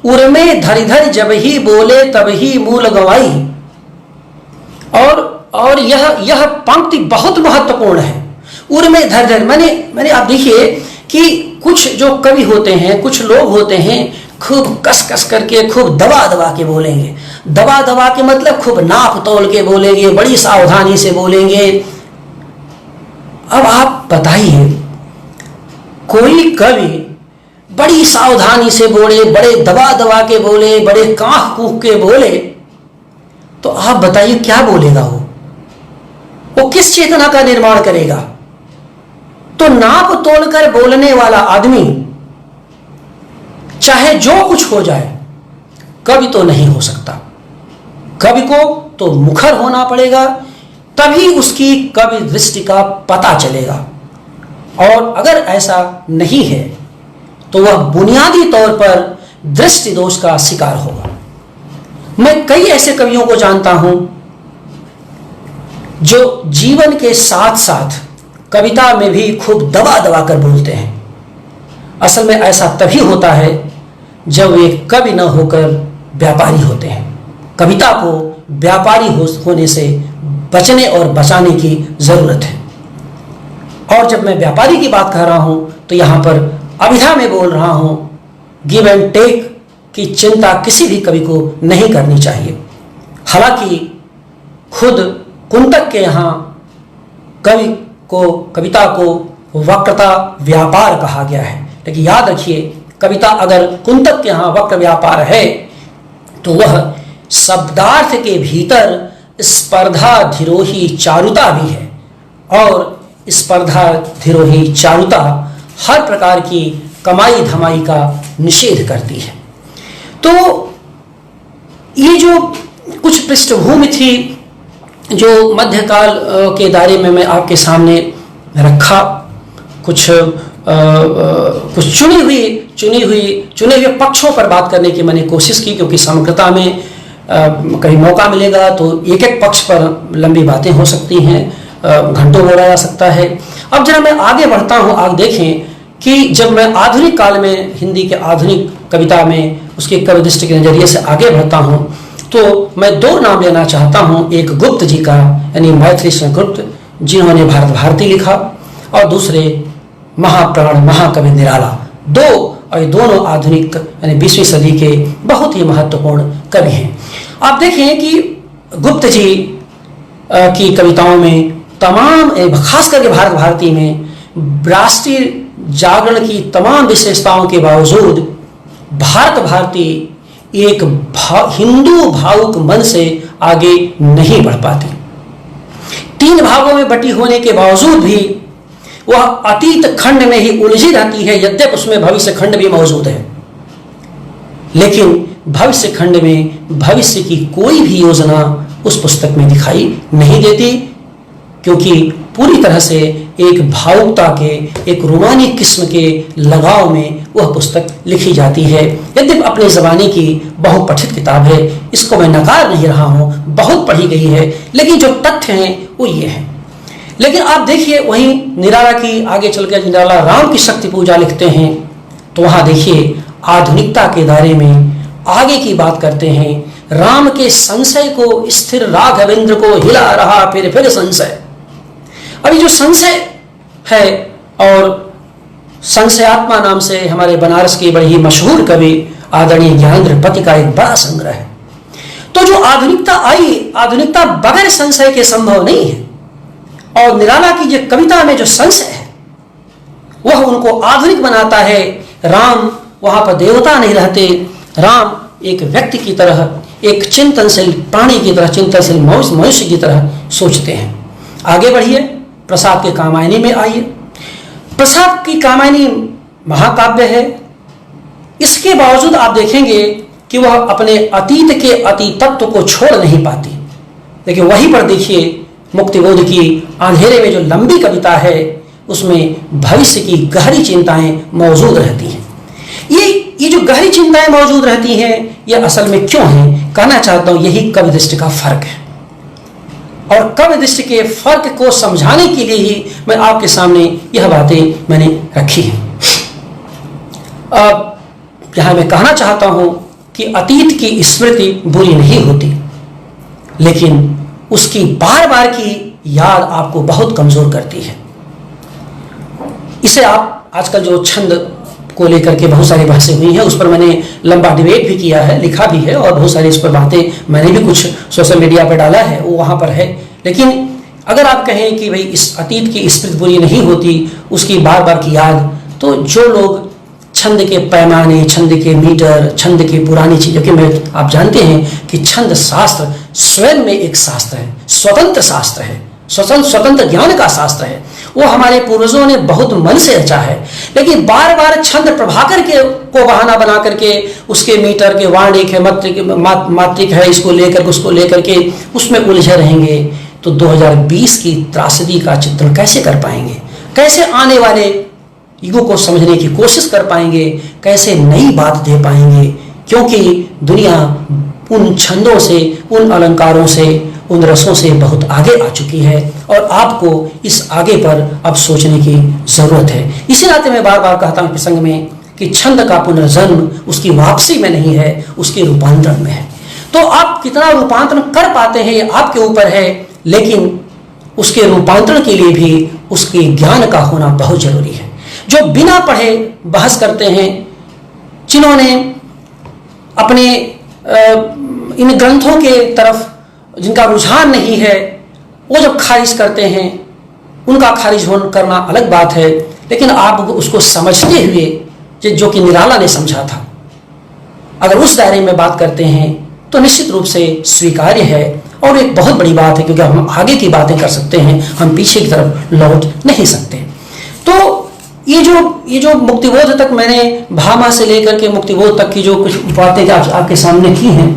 उर्मे धरि धरि जब ही बोले तब ही मुंह लगवाई। और यह पंक्ति बहुत महत्वपूर्ण है। उर्मे धरि धरि मैंने आप देखिए कि कुछ जो कवि होते हैं, कुछ लोग होते हैं, खूब कस कस करके, खूब दबा दबा के बोलेंगे। दबा दबा के मतलब खूब नाप तोल के बोलेंगे, बड़ी सावधानी से बोलेंगे। अब आप बताइए, कोई कवि बड़ी सावधानी से बोले, बड़े दबा दबा के बोले, बड़े कांख कूक के बोले, तो आप बताइए क्या बोलेगा वो किस चेतना का निर्माण करेगा? तो नाप तोल कर बोलने वाला आदमी चाहे जो कुछ हो जाए, कवि तो नहीं हो सकता। कवि को तो मुखर होना पड़ेगा, तभी उसकी कवि दृष्टि का पता चलेगा। और अगर ऐसा नहीं है तो वह बुनियादी तौर पर दृष्टि दोष का शिकार होगा। मैं कई ऐसे कवियों को जानता हूं जो जीवन के साथ साथ कविता में भी खूब दबा दबा कर बोलते हैं। असल में ऐसा तभी होता है जब वे कवि न होकर व्यापारी होते हैं। कविता को व्यापारी होने से बचने और बचाने की जरूरत है। और जब मैं व्यापारी की बात कर रहा हूं तो यहां पर अभिधा में बोल रहा हूं। गिव एंड टेक की चिंता किसी भी कवि को नहीं करनी चाहिए। हालांकि खुद कुंतक के यहाँ कविता को वक्रता व्यापार कहा गया है। लेकिन याद रखिए, कविता अगर कुंतक के यहाँ वक्र व्यापार है तो वह शब्दार्थ के भीतर स्पर्धा धिरोही चारुता भी है। और स्पर्धा धिरोही चारुता हर प्रकार की कमाई धमाई का निषेध करती है। तो ये जो कुछ पृष्ठभूमि थी जो मध्यकाल के दायरे में मैं आपके सामने रखा, कुछ चुने हुए पक्षों पर बात करने की मैंने कोशिश की, क्योंकि समग्रता में कभी मौका मिलेगा तो एक एक पक्ष पर लंबी बातें हो सकती हैं, घंटों बोला जा सकता है। अब जरा मैं आगे बढ़ता हूँ। आप देखें कि जब मैं आधुनिक काल में हिंदी के आधुनिक कविता में उसके कवि दृष्टि के नजरिए से आगे बढ़ता हूँ तो मैं दो नाम लेना चाहता हूँ। एक गुप्त जी का, यानी मैथिली गुप्त, जिन्होंने भारत भारती लिखा, और दूसरे महाप्राण महाकवि निराला। और ये दोनों आधुनिक यानी 20वीं सदी के बहुत ही महत्वपूर्ण कवि हैं। आप देखें कि गुप्त जी की कविताओं में तमाम, खास करके भारत भारती में राष्ट्रीय जागरण की तमाम विशेषताओं के बावजूद भारत भारती एक हिंदू भावुक मन से आगे नहीं बढ़ पाती। 3 भागों में बटी होने के बावजूद भी वह अतीत खंड में ही उलझी रहती है, यद्यपि उसमें भविष्य खंड भी मौजूद है, लेकिन भविष्य खंड में भविष्य की कोई भी योजना उस पुस्तक में दिखाई नहीं देती, क्योंकि पूरी तरह से एक भावुकता के, एक रोमानिक किस्म के लगाव में वह पुस्तक लिखी जाती है। यद्यपि अपने ज़माने की बहुपठित किताब है, इसको मैं नकार नहीं रहा हूँ, बहुत पढ़ी गई है, लेकिन जो तथ्य हैं वो ये हैं। लेकिन आप देखिए वहीं निराला की, आगे चलकर निराला राम की शक्ति पूजा लिखते हैं, तो वहाँ देखिए आधुनिकता के दायरे में आगे की बात करते हैं। राम के संशय को स्थिर राघवेंद्र को हिला रहा फिर संशय। अभी जो संशय है, और संशयात्मा नाम से हमारे बनारस के बड़े ही मशहूर कवि आदरणीय ज्ञानेंद्र पति का एक बड़ा संग्रह है। तो जो आधुनिकता आई, आधुनिकता बगैर संशय के संभव नहीं है, और निराला की जो कविता में जो संशय है वह उनको आधुनिक बनाता है। राम वहां पर देवता नहीं रहते, राम एक व्यक्ति की तरह, एक चिंतनशील प्राणी की तरह, चिंतनशील मनुष्य की तरह सोचते हैं। आगे बढ़िए, प्रसाद के कामायनी में आइए। प्रसाद की कामायनी महाकाव्य है, इसके बावजूद आप देखेंगे कि वह अपने अतीत के अतीतत्व को छोड़ नहीं पाती। लेकिन वहीं पर देखिए मुक्तिबोध की अंधेरे में जो लंबी कविता है, उसमें भविष्य की गहरी चिंताएं मौजूद रहती हैं। ये जो गहरी चिंताएं मौजूद रहती हैं, ये असल में क्यों हैं? कहना चाहता हूं यही कवि दृष्टि का फर्क है, और कवि दृष्टि के फर्क को समझाने के लिए ही मैं आपके सामने यह बातें मैंने रखी हैं। अब यहां मैं कहना चाहता हूं कि अतीत की स्मृति बुरी नहीं होती, लेकिन उसकी बार बार की याद आपको बहुत कमजोर करती है। इसे आप आजकल जो छंद को लेकर के बहुत सारी बहसें हुई हैं, उस पर मैंने लंबा डिबेट भी किया है, लिखा भी है, और बहुत सारी इस पर बातें मैंने भी कुछ सोशल मीडिया पर डाला है, वो वहाँ पर है। लेकिन अगर आप कहें कि भाई इस अतीत की स्मृति बुरी नहीं होती, उसकी बार बार की याद, तो जो लोग छंद के पैमाने, छंद के मीटर, छंद की पुरानी चीज़ों के, आप जानते हैं कि छंद शास्त्र स्वयं में एक शास्त्र है, स्वतंत्र शास्त्र है, स्वतंत्र ज्ञान का शास्त्र है। वो हमारे पूर्वजों ने बहुत मन से रचा है, लेकिन बार बार छंद प्रभाकर के को बहाना बना करके उसके मीटर के वार्णिक है, मात्रिक है, इसको लेकर उसको लेकर के उसमें उलझे रहेंगे, तो 2020 की त्रासदी का चित्रण कैसे कर पाएंगे? कैसे आने वाले युगों को समझने की कोशिश कर पाएंगे? कैसे नई बात दे पाएंगे? क्योंकि दुनिया उन छंदों से, उन अलंकारों से, उन रसों से बहुत आगे आ चुकी है, और आपको इस आगे पर अब सोचने की जरूरत है। इसी नाते मैं बार बार कहता हूं प्रसंग में कि छंद का पुनर्जन्म उसकी वापसी में नहीं है, उसके रूपांतरण में है। तो आप कितना रूपांतरण कर पाते हैं ये आपके ऊपर है, लेकिन उसके रूपांतरण के लिए भी उसके ज्ञान का होना बहुत जरूरी है। जो बिना पढ़े बहस करते हैं, जिन्होंने अपने इन ग्रंथों के तरफ जिनका रुझान नहीं है, वो जब खारिज करते हैं, उनका खारिज करना अलग बात है, लेकिन आप उसको समझते हुए जो कि निराला ने समझा था, अगर उस दायरे में बात करते हैं तो निश्चित रूप से स्वीकार्य है, और एक बहुत बड़ी बात है, क्योंकि हम आगे की बातें कर सकते हैं, हम पीछे की तरफ लौट नहीं सकते। तो ये जो मुक्तिबोध तक मैंने भामा से लेकर के मुक्तिबोध तक की जो कुछ बातें आपके सामने की हैं,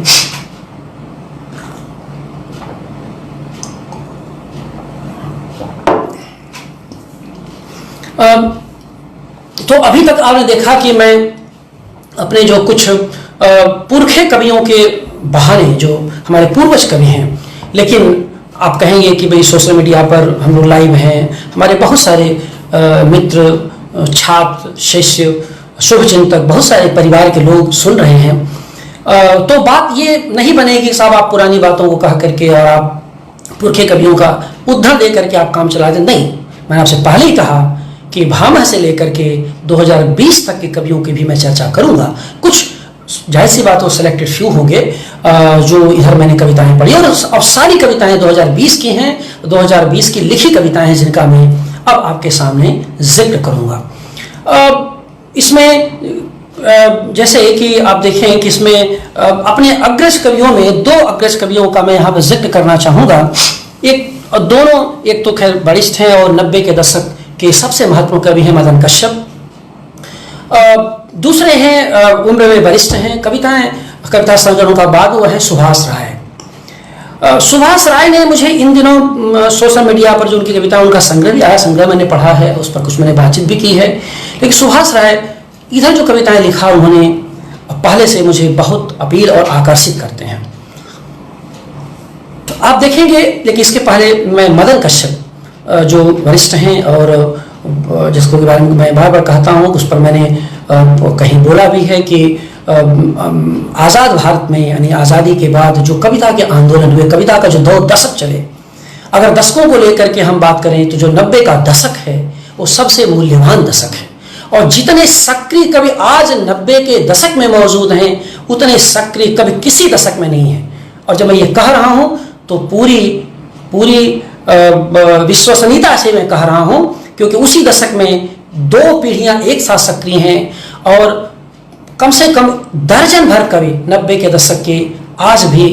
तो अभी तक आपने देखा कि मैं अपने जो कुछ पुरखे कवियों के बहाने, जो हमारे पूर्वज कवि हैं, लेकिन आप कहेंगे कि भाई सोशल मीडिया पर हम लोग लाइव हैं, हमारे बहुत सारे मित्र, छात्र, शिष्य, शुभचिंतक, बहुत सारे परिवार के लोग सुन रहे हैं, तो बात ये नहीं बनेगी साहब आप पुरानी बातों को कह करके और आप पुरखे कवियों का उद्धरण दे करके आप काम चला दें, नहीं। मैंने आपसे पहले ही कहा कि भामह से लेकर के 2020 तक के कवियों की भी मैं चर्चा करूंगा। कुछ जाहिर सी बात, वो सिलेक्टेड फ्यू होंगे जो इधर मैंने कविताएं पढ़ी, और अब सारी कविताएं 2020 की हैं, 2020 की लिखी कविताएं हैं, जिनका मैं अब आपके सामने जिक्र करूंगा। इसमें जैसे कि आप देखें कि इसमें अपने अग्रज कवियों में 2 अग्रज कवियों का मैं यहाँ पर जिक्र करना चाहूँगा। एक तो खैर वरिष्ठ हैं और 90 के दशक के सबसे महत्वपूर्ण कवि हैं मदन कश्यप। दूसरे हैं उम्र में वरिष्ठ हैं, कविता संग्रहों का बाद वो है सुभाष राय। सुभाष राय ने मुझे इन दिनों सोशल मीडिया पर जो उनकी कविता, उनका संग्रह भी आया, संग्रह मैंने पढ़ा है, उस पर कुछ मैंने बातचीत भी की है। लेकिन सुभाष राय इधर जो कविताएं लिखा, उन्होंने पहले से मुझे बहुत अपील और आकर्षित करते हैं, तो आप देखेंगे। लेकिन इसके पहले मैं मदन कश्यप जो वरिष्ठ हैं और जिसको के बारे में मैं बार बार कहता हूँ, उस पर मैंने कहीं बोला भी है कि आज़ाद भारत में, यानी आज़ादी के बाद जो कविता के आंदोलन हुए, कविता का जो 2 दशक चले, अगर दशकों को लेकर के हम बात करें तो जो 90 का दशक है वो सबसे मूल्यवान दशक है। और जितने सक्रिय कवि आज 90 के दशक में मौजूद हैं, उतने सक्रिय कवि किसी दशक में नहीं है। और जब मैं ये कह रहा हूँ तो पूरी विश्वसनीयता से मैं कह रहा हूँ, क्योंकि उसी दशक में 2 पीढ़ियां एक साथ सक्रिय हैं और कम से कम दर्जन भर कवि 90 के दशक के आज भी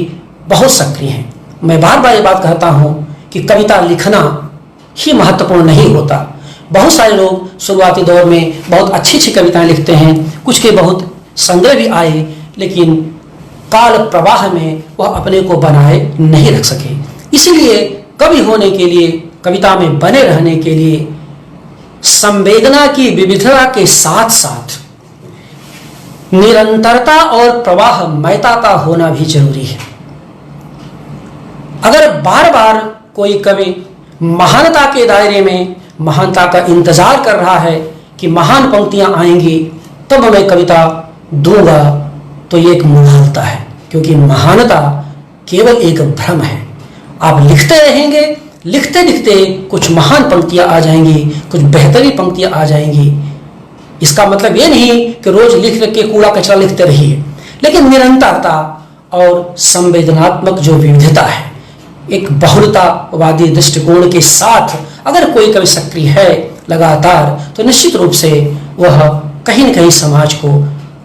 बहुत सक्रिय हैं। मैं बार बार ये बात कहता हूँ कि कविता लिखना ही महत्वपूर्ण नहीं होता। बहुत सारे लोग शुरुआती दौर में बहुत अच्छी अच्छी कविताएं लिखते हैं, कुछ के बहुत संग्रह भी आए, लेकिन काल प्रवाह में वह अपने को बनाए नहीं रख सके। इसलिए कवि होने के लिए, कविता में बने रहने के लिए संवेदना की विविधता के साथ साथ निरंतरता और प्रवाहमयता का होना भी जरूरी है। अगर बार बार कोई कवि महानता के दायरे में महानता का इंतजार कर रहा है कि महान पंक्तियां आएंगी तब मैं कविता दूंगा, तो ये एक मुहालता है, क्योंकि महानता केवल एक भ्रम है। आप लिखते रहेंगे, लिखते लिखते कुछ महान पंक्तियां आ जाएंगी, कुछ बेहतरीन पंक्तियां आ जाएंगी। इसका मतलब ये नहीं कि रोज लिख लिख के कूड़ा कचरा लिखते रहिए, लेकिन निरंतरता और संवेदनात्मक जो विविधता है, एक बहुलतावादी दृष्टिकोण के साथ अगर कोई कवि सक्रिय है लगातार, तो निश्चित रूप से वह कहीं न कहीं समाज को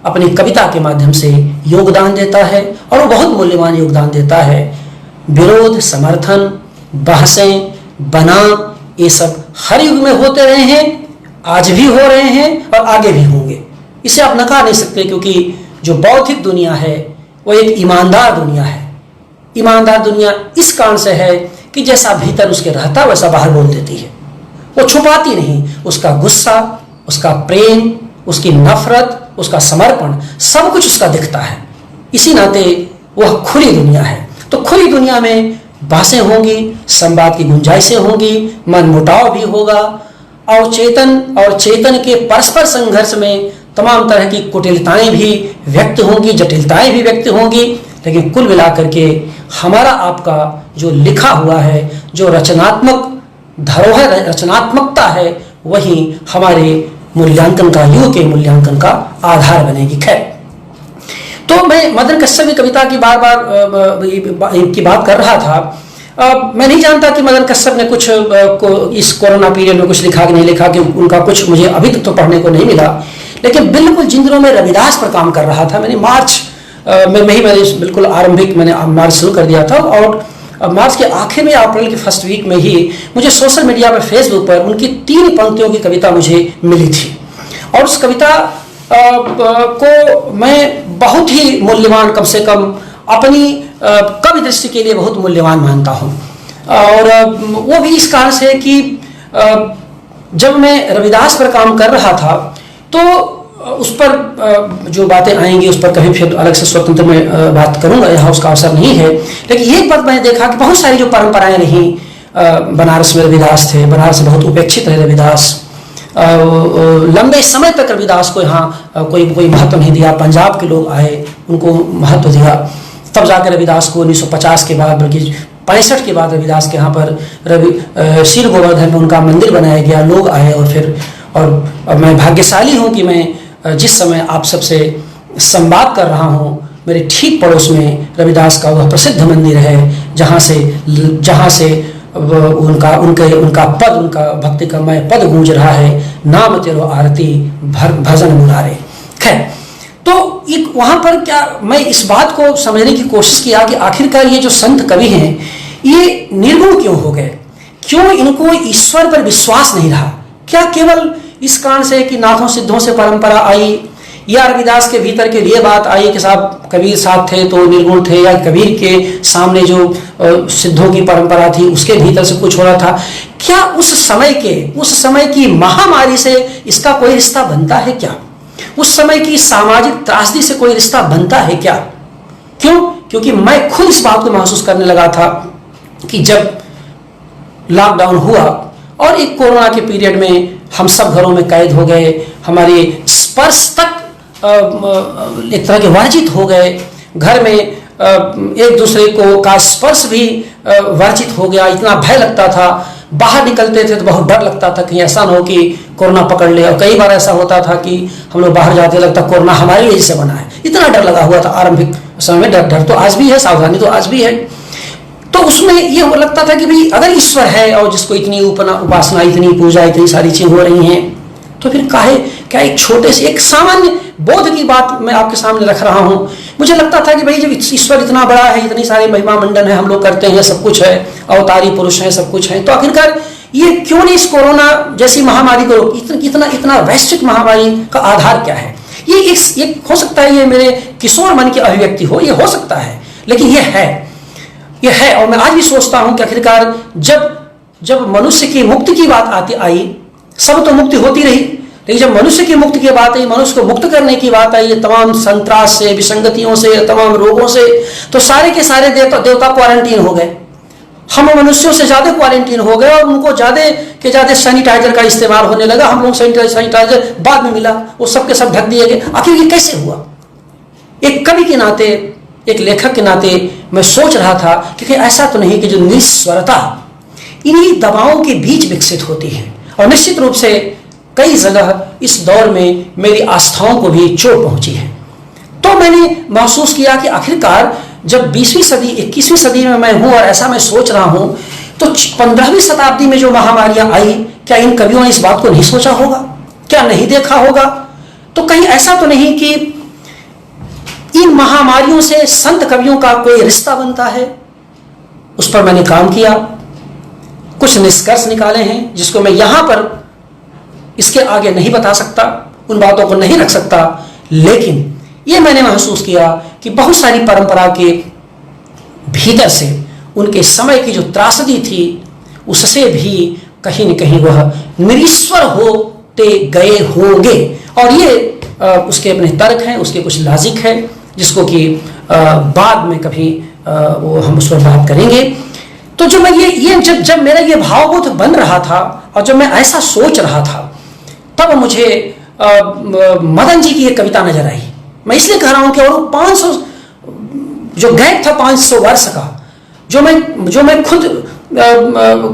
अपनी कविता के माध्यम से योगदान देता है, और वो बहुत मूल्यवान योगदान देता है। विरोध, समर्थन, बहसें, बनाम, ये सब हर युग में होते रहे हैं, आज भी हो रहे हैं और आगे भी होंगे। इसे आप नकार नहीं सकते, क्योंकि जो बौद्धिक दुनिया है वो एक ईमानदार दुनिया है। ईमानदार दुनिया इस कारण से है कि जैसा भीतर उसके रहता वैसा बाहर बोल देती है, वो छुपाती नहीं। उसका गुस्सा, उसका प्रेम, उसकी नफरत, उसका समर्पण, सब कुछ उसका दिखता है। इसी नाते वह खुली दुनिया है। तो खुली दुनिया में बहसें होंगी, संवाद की गुंजाइशें होंगी, मनमुटाव भी होगा, और चेतन के परस्पर संघर्ष में तमाम तरह की कुटिलताएं भी व्यक्त होंगी, जटिलताएं भी व्यक्त होंगी। लेकिन कुल मिलाकर के हमारा आपका जो लिखा हुआ है, जो रचनात्मक धरोहर, रचनात्मकता है, वही हमारे मूल्यांकन का, युग के मूल्यांकन का आधार बनेगी। खैर, तो मैं मदन कश्यप की कविता की बार बार की बात कर रहा था। मैं नहीं जानता कि मदन कश्यप ने कुछ इस कोरोना पीरियड में कुछ लिखा कि नहीं लिखा, कि उनका कुछ मुझे अभी तक तो पढ़ने को नहीं मिला। लेकिन बिल्कुल जिन दिनों में रविदास पर काम कर रहा था, मैंने मार्च में मैंने बिल्कुल आरंभिक मैंने मार्च शुरू कर दिया था, और मार्च के आखिर में, अप्रैल के फर्स्ट वीक में ही मुझे सोशल मीडिया पर, फेसबुक पर उनकी 3 पंक्तियों की कविता मुझे मिली थी। और उस कविता को मैं बहुत ही मूल्यवान, कम से कम अपनी कवि दृष्टि के लिए बहुत मूल्यवान मानता हूँ। और वो भी इस कारण से कि जब मैं रविदास पर काम कर रहा था, तो उस पर जो बातें आएंगी उस पर कभी फिर अलग से स्वतंत्र में बात करूंगा, यहाँ उसका अवसर नहीं है। लेकिन एक बात मैंने देखा कि बहुत सारी जो परंपराएं रहीं, बनारस में रविदास थे, बनारस में बहुत उपेक्षित रहे रविदास, लंबे समय तक रविदास को यहाँ कोई महत्व नहीं दिया। पंजाब के लोग आए, उनको महत्व दिया, तब जाकर रविदास को 1950 के बाद, बल्कि 65 के बाद रविदास के यहाँ पर शील गोवर्धन में उनका मंदिर बनाया गया, लोग आए। और फिर और मैं भाग्यशाली हूँ कि मैं जिस समय आप सबसे संवाद कर रहा हूँ, मेरे ठीक पड़ोस में रविदास का वह प्रसिद्ध मंदिर है, जहाँ से उनका पद, उनका भक्ति का मय पद गूंज रहा है, नाम तेरो आरती भजन मुरारे। खैर, तो एक वहाँ पर क्या मैं इस बात को समझने की कोशिश किया कि आखिरकार ये जो संत कवि हैं ये निर्गुण क्यों हो गए, क्यों इनको ईश्वर पर विश्वास नहीं रहा? क्या केवल इस कारण से कि नाथों सिद्धों से परंपरा आई, या रविदास के भीतर के लिए बात आई कि साहब कबीर साहब थे तो निर्गुण थे, या कबीर के सामने जो सिद्धों की परंपरा थी उसके भीतर से कुछ हो रहा था? क्या उस समय की महामारी से इसका कोई रिश्ता बनता है क्या? उस समय की सामाजिक त्रासदी से कोई रिश्ता बनता है क्या? क्यों? क्योंकि मैं खुद इस बात को महसूस करने लगा था कि जब लॉकडाउन हुआ और एक कोरोना के पीरियड में हम सब घरों में कैद हो गए, हमारे स्पर्श तक एक तरह के वर्जित हो गए, घर में एक दूसरे को का स्पर्श भी वर्जित हो गया, इतना भय लगता था, बाहर निकलते थे तो बहुत डर लगता था कहीं ऐसा ना हो कि कोरोना पकड़ ले। और कई बार ऐसा होता था कि हम लोग बाहर जाते लगता कोरोना हमारे लिए से बना है, इतना डर लगा हुआ था आरंभिक समय में। डर तो आज भी है, सावधानी तो आज भी है। तो उसमें ये लगता था कि भाई अगर ईश्वर है और जिसको इतनी उपासना, इतनी पूजा, इतनी सारी चीजें हो रही हैं, तो फिर क्या एक छोटे से एक सामान्य बोध की बात मैं आपके सामने रख रहा हूं। मुझे लगता था कि भाई जब ईश्वर इतना बड़ा है, इतनी सारी महिमा मंडन है, हम लोग करते हैं, सब कुछ है, अवतारी पुरुष है, सब कुछ है, तो आखिरकार ये क्यों नहीं इस कोरोना जैसी महामारी को, इतना वैश्विक महामारी का आधार क्या है? ये हो सकता है ये मेरे किशोर मन की अभिव्यक्ति हो, ये हो सकता है, लेकिन ये है। और मैं आज भी सोचता हूं कि आखिरकार जब मनुष्य की मुक्ति की बात आई, सब तो मुक्ति होती रही, लेकिन जब मनुष्य की मुक्ति की बात आई, मनुष्य को मुक्त करने की बात आई, तमाम संत्रास से, विसंगतियों से, तमाम रोगों से, तो सारे के सारे देवता क्वारंटीन हो गए। हम मनुष्यों से ज्यादा क्वारंटीन हो गए और उनको ज्यादा सैनिटाइजर का इस्तेमाल होने लगा। हम लोग सैनिटाइजर बाद में मिला, वो सब के सब ढक दिए गए। आखिर ये कैसे हुआ? एक कवि के नाते, एक लेखक के नाते मैं सोच रहा था कि ऐसा तो नहीं कि जो निस्वरता इन्हीं दबावों के बीच विकसित होती है। और निश्चित रूप से कई जगह इस दौर में मेरी आस्थाओं को भी चोट पहुंची है। तो मैंने महसूस किया कि आखिरकार जब 20वीं सदी 21वीं सदी में मैं हूं और ऐसा मैं सोच रहा हूं, तो 15वीं शताब्दी में जो महामारियां आई, क्या इन कवियों ने इस बात को नहीं सोचा होगा? क्या नहीं देखा होगा? तो कहीं ऐसा तो नहीं कि इन महामारियों से संत कवियों का कोई रिश्ता बनता है? उस पर मैंने काम किया, कुछ निष्कर्ष निकाले हैं जिसको मैं यहां पर इसके आगे नहीं बता सकता, उन बातों को नहीं रख सकता, लेकिन ये मैंने महसूस किया कि बहुत सारी परंपरा के भीतर से उनके समय की जो त्रासदी थी उससे भी कहीं न कहीं वह निरीश्वर होते गए होंगे। और ये उसके अपने तर्क हैं, उसके कुछ लॉजिक है, जिसको कि बाद में कभी वो हम उस पर बात करेंगे। तो जो मैं जब मेरा ये भावबोध बन रहा था और जब मैं ऐसा सोच रहा था, तब मुझे मदन जी की एक कविता नजर आई। मैं इसलिए कह रहा हूं कि और 500 जो गैप था 500 वर्ष का, जो मैं खुद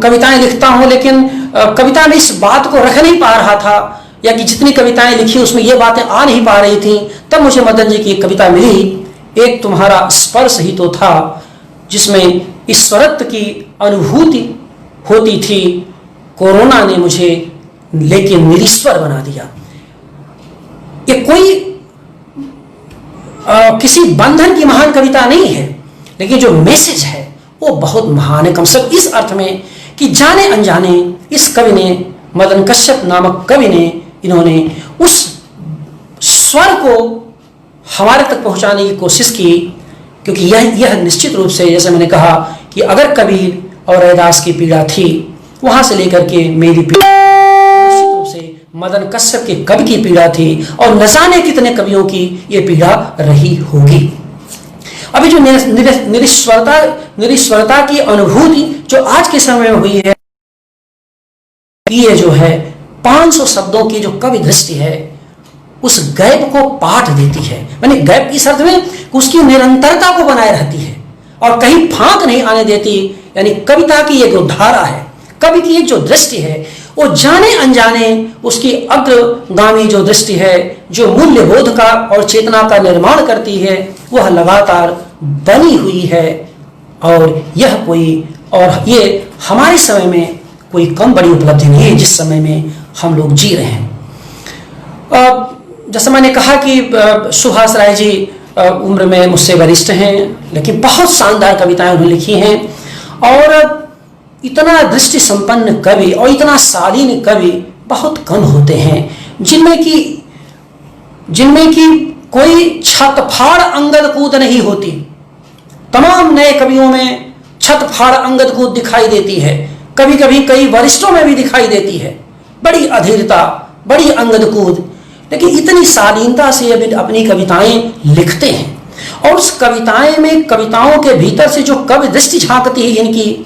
कविताएं लिखता हूं, लेकिन कविता में इस बात को रख नहीं पा रहा था, या कि जितनी कविताएं लिखी उसमें ये बातें आ नहीं पा रही थी। तब मुझे मदन जी की एक कविता मिली, एक तुम्हारा स्पर्श ही तो था, जिसमें ईश्वरत्व की अनुभूति होती थी, कोरोना ने मुझे लेकिन निरीश्वर बना दिया। ये कोई किसी बंधन की महान कविता नहीं है, लेकिन जो मैसेज है वो बहुत महान है, कम से कम इस अर्थ में कि जाने अनजाने इस कवि ने, मदन कश्यप नामक कवि ने, इन्होंने उस स्वर को हमारे तक पहुंचाने की कोशिश की। क्योंकि यह निश्चित रूप से, जैसे मैंने कहा कि अगर कबीर और रैदास की पीड़ा थी, वहां से लेकर के मेरी पीड़ा निश्चित रूप से मदन कश्यप के कवि की पीड़ा थी, और न जाने कितने कवियों की ये पीड़ा रही होगी। अभी जो निरीश्वरता की अनुभूति जो आज के समय में हुई है, ये जो है 500 शब्दों की जो कवि दृष्टि है, उस गैप को पाट देती है। मैंने गैप इस अर्थ में उसकी निरंतरता को बनाए रहती है, और कहीं फांक नहीं आने देती। यानी कविता की एक जो धारा है, कवि की एक जो दृष्टि है, वो जाने अनजाने उसकी अग्रगामी जो दृष्टि है, जो मूल्यबोध का और चेतना का निर्माण करती है, वह लगातार बनी हुई है। और ये हमारे समय में कोई कम बड़ी उपलब्धि नहीं है जिस समय में हम लोग जी रहे हैं। जैसे मैंने कहा कि सुभाष राय जी उम्र में मुझसे वरिष्ठ हैं, लेकिन बहुत शानदार कविताएं उन्होंने लिखी हैं। और इतना दृष्टि संपन्न कवि और इतना शालीन कवि बहुत कम होते हैं जिनमें कि कोई छतफाड़ अंगद कूद नहीं होती। तमाम नए कवियों में छतफाड़ अंगद कूद दिखाई देती है, कभी कभी कई वरिष्ठों में भी दिखाई देती है, बड़ी अधीरता, बड़ी अंगद कूद, लेकिन इतनी शालीनता से अपनी कविताएं लिखते हैं। और उस कविताओं के भीतर से जो कवि दृष्टि झांकती है, इनकी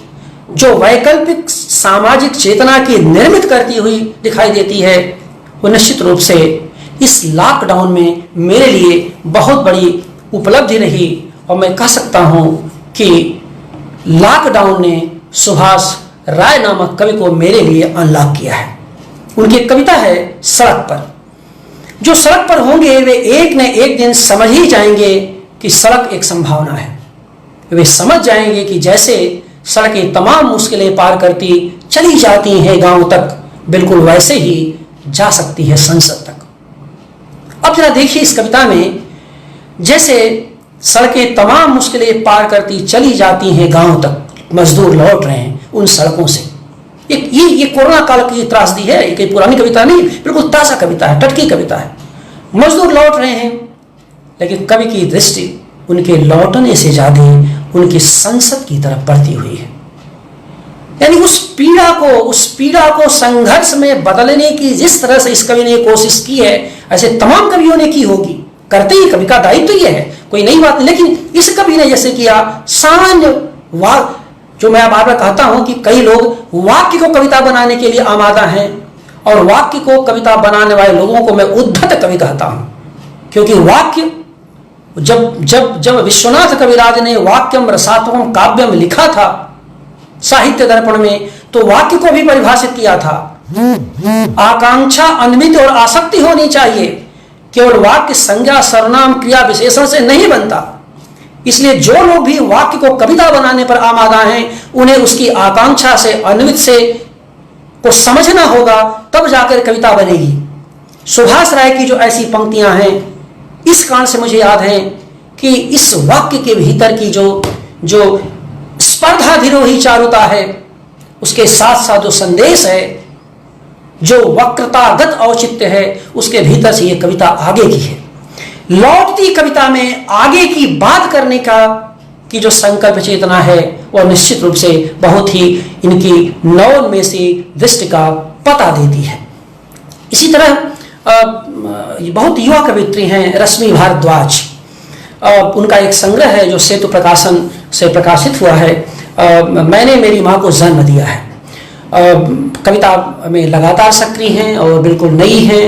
जो वैकल्पिक सामाजिक चेतना की निर्मित करती हुई दिखाई देती है, वो निश्चित रूप से इस लॉकडाउन में मेरे लिए बहुत बड़ी उपलब्धि रही। और मैं कह सकता हूं कि लॉकडाउन ने सुभाष राय नामक कवि को मेरे लिए अनलॉक किया है। उनकी कविता है सड़क पर। जो सड़क पर होंगे वे एक न एक दिन समझ ही जाएंगे कि सड़क एक संभावना है। वे समझ जाएंगे कि जैसे सड़कें तमाम मुश्किलें पार करती चली जाती हैं गांव तक, बिल्कुल वैसे ही जा सकती है संसद तक। अब जरा देखिए इस कविता में, जैसे सड़कें तमाम मुश्किलें पार करती चली जाती हैं गांव तक, मजदूर लौट रहे हैं उन सड़कों से। ये कोरोना काल की त्रासदी है, ये कोई पुरानी कविता नहीं, बिल्कुल ताज़ा कविता है, टटकी कविता है। मजदूर लौट रहे हैं, लेकिन कवि की दृष्टि उनके लौटने से ज़्यादा उनकी संसद की तरफ बढ़ती हुई है। यानी उस पीड़ा को संघर्ष में बदलने की जिस तरह से इस कवि ने कोशिश की है, ऐसे तमाम कवियों ने की होगी, करते ही कवि का दायित्व तो ये है, कोई नई बात नहीं। लेकिन इस कवि ने जैसे किया, सामान्य वाक्य, जो मैं बार बार कहता हूं कि कई लोग वाक्य को कविता बनाने के लिए आमादा हैं, और वाक्य को कविता बनाने वाले लोगों को मैं उद्धत कवि कहता हूं। क्योंकि वाक्य जब विश्वनाथ कविराज ने वाक्यम रसात्मकम काव्यम लिखा था साहित्य दर्पण में, तो वाक्य को भी परिभाषित किया था। आकांक्षा, अन्वित और आसक्ति होनी चाहिए। केवल वाक्य संज्ञा, सर्वनाम, क्रिया, विशेषण से नहीं बनता। इसलिए जो लोग भी वाक्य को कविता बनाने पर आमादा हैं, उन्हें उसकी आकांक्षा से, अन्वित से को समझना होगा, तब जाकर कविता बनेगी। सुभाष राय की जो ऐसी पंक्तियां हैं, इस कारण से मुझे याद है कि इस वाक्य के भीतर की जो स्पर्धा धिरोही चारुता है, उसके साथ साथ जो संदेश है, जो वक्रतागत औचित्य है, उसके भीतर से यह कविता आगे की है। लौटती कविता में आगे की बात करने की जो संकल्प चेतना है, वह निश्चित रूप से बहुत ही इनकी नवोन्मेषी दृष्टि का पता देती है। इसी तरह बहुत युवा कवित्री हैं रश्मि भारद्वाज। उनका एक संग्रह है जो सेतु प्रकाशन से प्रकाशित हुआ है, मैंने मेरी माँ को जन्म दिया है। कविता में लगातार सक्रिय हैं और बिल्कुल नई हैं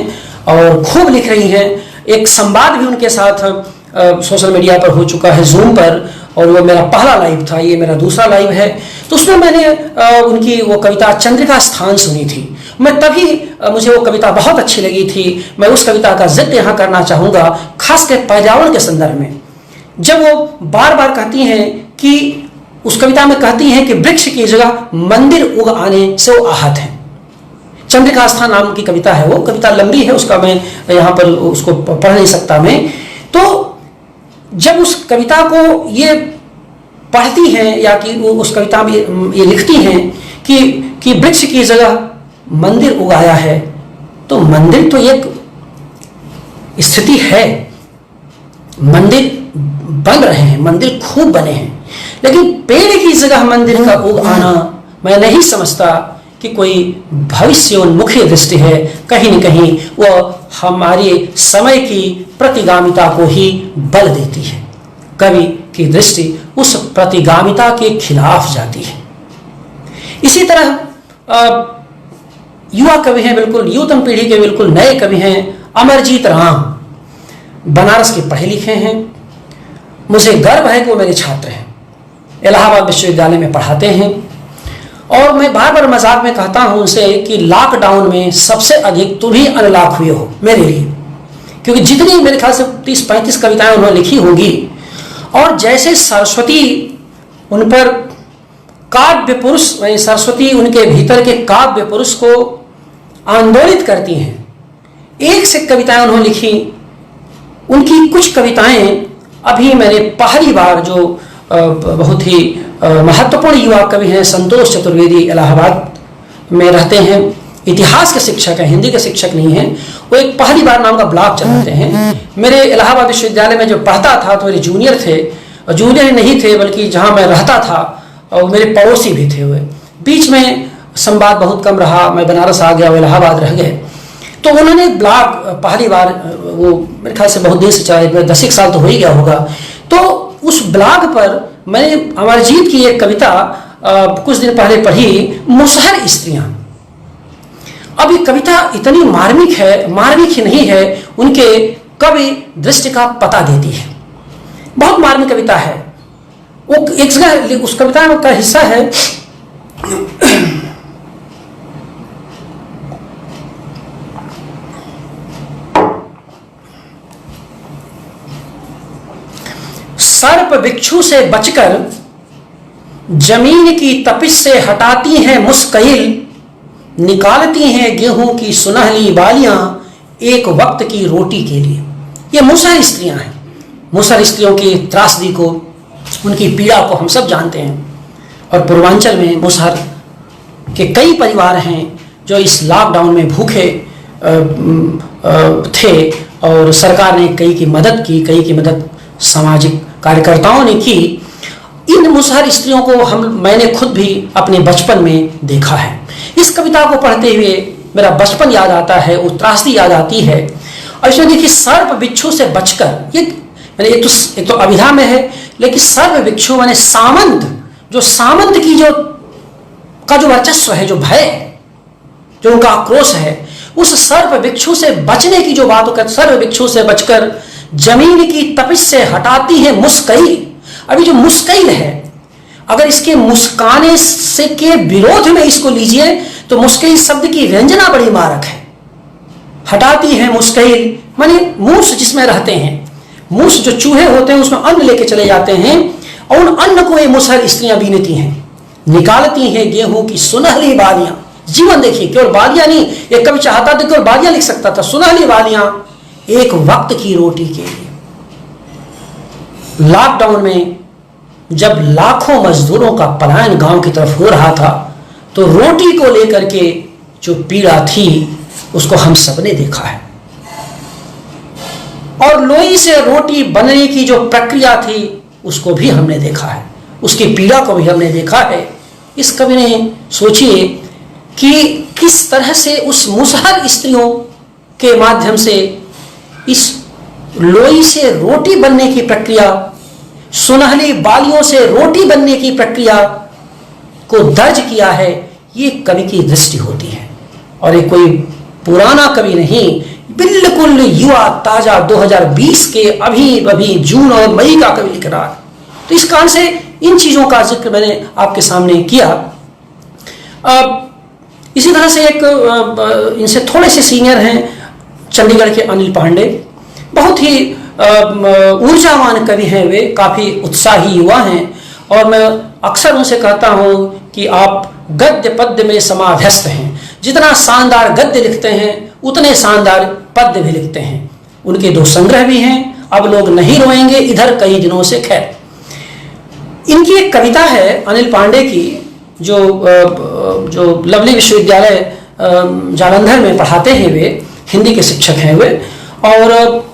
और खूब लिख रही हैं। एक संवाद भी उनके साथ सोशल मीडिया पर हो चुका है, जूम पर, और वो मेरा पहला लाइव था, ये मेरा दूसरा लाइव है। तो उसमें मैंने उनकी वो कविता चंद्रिका स्थान सुनी थी। मैं तभी मुझे वो कविता बहुत अच्छी लगी थी। मैं उस कविता का जिक्र यहाँ करना चाहूँगा, खासकर पर्यावरण के संदर्भ में। जब वो बार बार कहती हैं कि उस कविता में कहती हैं कि वृक्ष की जगह मंदिर उग आने से वो आहत हैं। चंद्रिका स्थान नाम की कविता है, वो कविता लंबी है, उसका मैं यहाँ पर उसको पढ़ नहीं सकता मैं। तो जब उस कविता को ये पढ़ती हैं या कि उस कविता में ये लिखती हैं कि वृक्ष की जगह मंदिर उगाया है, तो मंदिर तो एक स्थिति है, मंदिर बन रहे हैं, मंदिर खूब बने हैं, लेकिन पेड़ की जगह मंदिर का उग आना मैं नहीं समझता कि कोई भविष्योन्मुखी दृष्टि है। कहीं न कहीं वह हमारे समय की प्रतिगामिता को ही बल देती है। कवि की दृष्टि उस प्रतिगामिता के खिलाफ जाती है। इसी तरह युवा कवि हैं, बिल्कुल यूतन पीढ़ी के बिल्कुल नए कवि हैं अमरजीत राम, बनारस के पढ़े लिखे हैं। मुझे गर्व है कि वो मेरे छात्र हैं। इलाहाबाद विश्वविद्यालय में पढ़ाते हैं। और मैं बार बार मजाक में कहता हूं उनसे कि लॉकडाउन में सबसे अधिक तुम ही अनलॉक हुए हो मेरे लिए, क्योंकि जितनी मेरे ख्याल से 30-35 कविताएं उन्होंने लिखी होंगी, और जैसे सरस्वती उन पर काव्य पुरुष, सरस्वती उनके भीतर के काव्य पुरुष को आंदोलित करती हैं। एक से कविताएं उन्होंने लिखी। उनकी कुछ कविताएं अभी मैंने पहली बार, जो बहुत ही महत्वपूर्ण युवा कवि हैं संतोष चतुर्वेदी, इलाहाबाद में रहते हैं, इतिहास के शिक्षक हैं, हिंदी के शिक्षक नहीं हैं, वो एक पहली बार नाम का ब्लॉग चलाते हैं। मेरे इलाहाबाद विश्वविद्यालय में जो पढ़ता था तो मेरे जूनियर थे, जूनियर नहीं थे बल्कि जहाँ मैं रहता था और मेरे पड़ोसी भी थे हुए। बीच में संवाद बहुत कम रहा, मैं बनारस आ गया, वो इलाहाबाद रह गए। तो उन्होंने ब्लॉग पहली बार, वो मेरे ख्याल से बहुत दिन से चला, 10 साल तो हो ही गया होगा। तो उस ब्लॉग पर मैंने अमरजीत की एक कविता कुछ दिन पहले पढ़ी, मुसहर स्त्रियां। अब ये कविता इतनी मार्मिक है, मार्मिक ही नहीं है, उनके कवि दृष्टि का पता देती है। बहुत मार्मिक कविता है। वो एक जगह उस कविता का हिस्सा है, सर्प बिच्छू से बचकर जमीन की तपिश से हटाती हैं मुस्किल, निकालती हैं गेहूं की सुनहली बालियां एक वक्त की रोटी के लिए। ये मुसहर स्त्रियां हैं। मुसहर स्त्रियों की त्रासदी को, उनकी पीड़ा को हम सब जानते हैं। और पूर्वांचल में मुसहर के कई परिवार हैं जो इस लॉकडाउन में भूखे थे, और सरकार ने कई की मदद की, कई की मदद सामाजिक कार्यकर्ताओं ने की। इन मुसहर स्त्रियों को मैंने खुद भी अपने बचपन में देखा है। इस कविता को पढ़ते हुए मेरा बचपन याद आता है, वो त्रासदी याद आती है। और इसमें देखिए, सर्प बिच्छू से बचकर, ये मैंने एक तो अभिधा में है, लेकिन सर्प बिच्छू माने सामंत, जो सामंत की जो वर्चस्व है, जो भय, जो उनका आक्रोश है, उस सर्प बिच्छू से बचने की जो बात हो, सर्प बिच्छू से बचकर जमीन की तपिश से हटाती है मुस्किल। अभी जो मुस्किल है, अगर इसके मुस्काने से के विरोध में इसको लीजिए तो मुस्किल शब्द की व्यंजना बड़ी मारक है। हटाती है मुस्किल माने मूस जिसमें रहते हैं, मूस जो चूहे होते हैं उसमें अन्न लेके चले जाते हैं, और उन अन्न को ये मुसहर स्त्रियां बीनती हैं। निकालती हैं गेहूं की सुनहली बालियां। जीवन देखिए, केवल बालियां नहीं, एक कवि चाहता था केवल बालियां लिख सकता था, सुनहली बालियां एक वक्त की रोटी के लिए। लॉकडाउन में जब लाखों मजदूरों का पलायन गांव की तरफ हो रहा था, तो रोटी को लेकर के जो पीड़ा थी उसको हम सबने देखा है। और लोई से रोटी बनने की जो प्रक्रिया थी उसको भी हमने देखा है, उसकी पीड़ा को भी हमने देखा है। इस कवि ने सोचिए कि किस तरह से उस मुसहर स्त्रियों के माध्यम से इस लोई से रोटी बनने की प्रक्रिया, सुनहली बालियों से रोटी बनने की प्रक्रिया को दर्ज किया है। ये कवि की दृष्टि होती है, और ये कोई पुराना कवि नहीं, बिल्कुल युवा ताजा 2020 के अभी जून और मई का कवि लिख रहा है। तो इस कारण से इन चीजों का जिक्र मैंने आपके सामने किया। इसी तरह से एक इनसे थोड़े से सीनियर हैं चंडीगढ़ के अनिल पांडे, बहुत ही ऊर्जावान कवि हैं, वे काफ़ी उत्साही युवा हैं। और मैं अक्सर उनसे कहता हूं कि आप गद्य पद्य में समाध्यस्थ हैं। जितना शानदार गद्य लिखते हैं उतने शानदार पद्य भी लिखते हैं। उनके 2 संग्रह भी हैं, अब लोग नहीं रोएंगे इधर कई दिनों से। खैर, इनकी एक कविता है अनिल पांडे की, जो लवली विश्वविद्यालय जालंधर में पढ़ाते हैं, वे हिंदी के शिक्षक हैं वे, और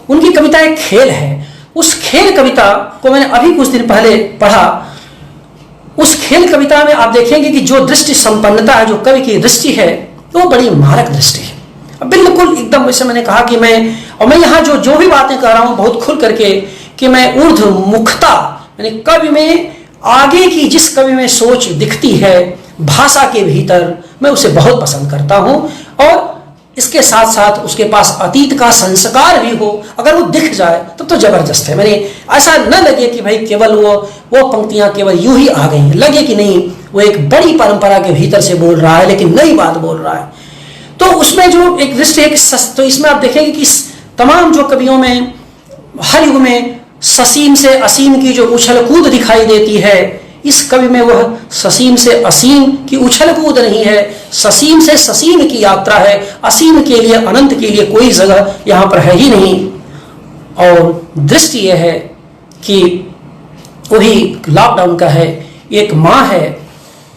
उनकी कविता एक खेल है। उस खेल कविता को मैंने अभी कुछ दिन पहले पढ़ा। उस खेल कविता में आप देखेंगे कि जो दृष्टि संपन्नता है, जो कवि की दृष्टि है, वो बड़ी मारक दृष्टि है। अब बिल्कुल एकदम वैसे मैंने कहा कि मैं यहाँ जो भी बातें कर रहा हूँ बहुत खुल करके, कि मैं ऊर्ध्वमुखता यानी कवि में आगे की, जिस कवि में सोच दिखती है भाषा के भीतर, मैं उसे बहुत पसंद करता हूँ। और इसके साथ साथ उसके पास अतीत का संस्कार भी हो, अगर वो दिख जाए तब तो जबरदस्त है। मैंने ऐसा न लगे कि भाई केवल वो वो पंक्तियां केवल यूं ही आ गई, लगे कि नहीं वो एक बड़ी परंपरा के भीतर से बोल रहा है, लेकिन नई बात बोल रहा है। तो उसमें जो एक दृष्टि है, तो इसमें आप देखेंगे कि तमाम जो कवियों में हर युग में ससीम से असीम की जो उछल कूद दिखाई देती है, इस कवि में वह ससीम से असीम की उछल कूद नहीं है, ससीम से ससीम की यात्रा है। असीम के लिए, अनंत के लिए कोई जगह यहाँ पर है ही नहीं। और दृष्टि यह है कि वही लॉकडाउन का है, एक माँ है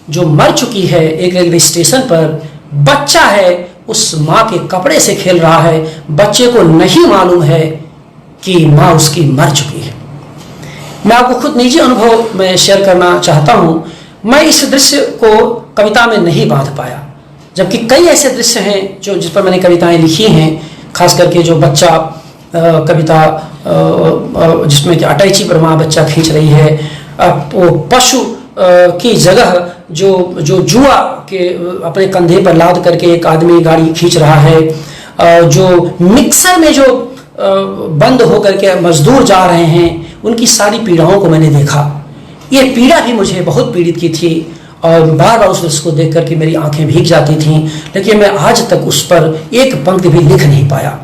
जो मर चुकी है एक रेलवे स्टेशन पर, बच्चा है उस माँ के कपड़े से खेल रहा है, बच्चे को नहीं मालूम है कि माँ उसकी मर चुकी है। मैं आपको खुद निजी अनुभव में शेयर करना चाहता हूँ। मैं इस दृश्य को कविता में नहीं बांध पाया, जबकि कई ऐसे दृश्य हैं जो जिस पर मैंने कविताएं लिखी हैं, खास करके जो बच्चा कविता जिसमें कि अटैची पर माँ बच्चा खींच रही है, वो पशु की जगह जो जुआ के अपने कंधे पर लाद करके एक आदमी गाड़ी खींच रहा है, जो मिक्सर में जो बंद होकर के मजदूर जा रहे हैं, उनकी सारी पीड़ाओं को मैंने देखा। ये पीड़ा भी मुझे बहुत पीड़ित की थी और बार बार उस दृश्य को देख करके मेरी आंखें भीग जाती थीं, लेकिन मैं आज तक उस पर एक पंक्ति भी लिख नहीं पाया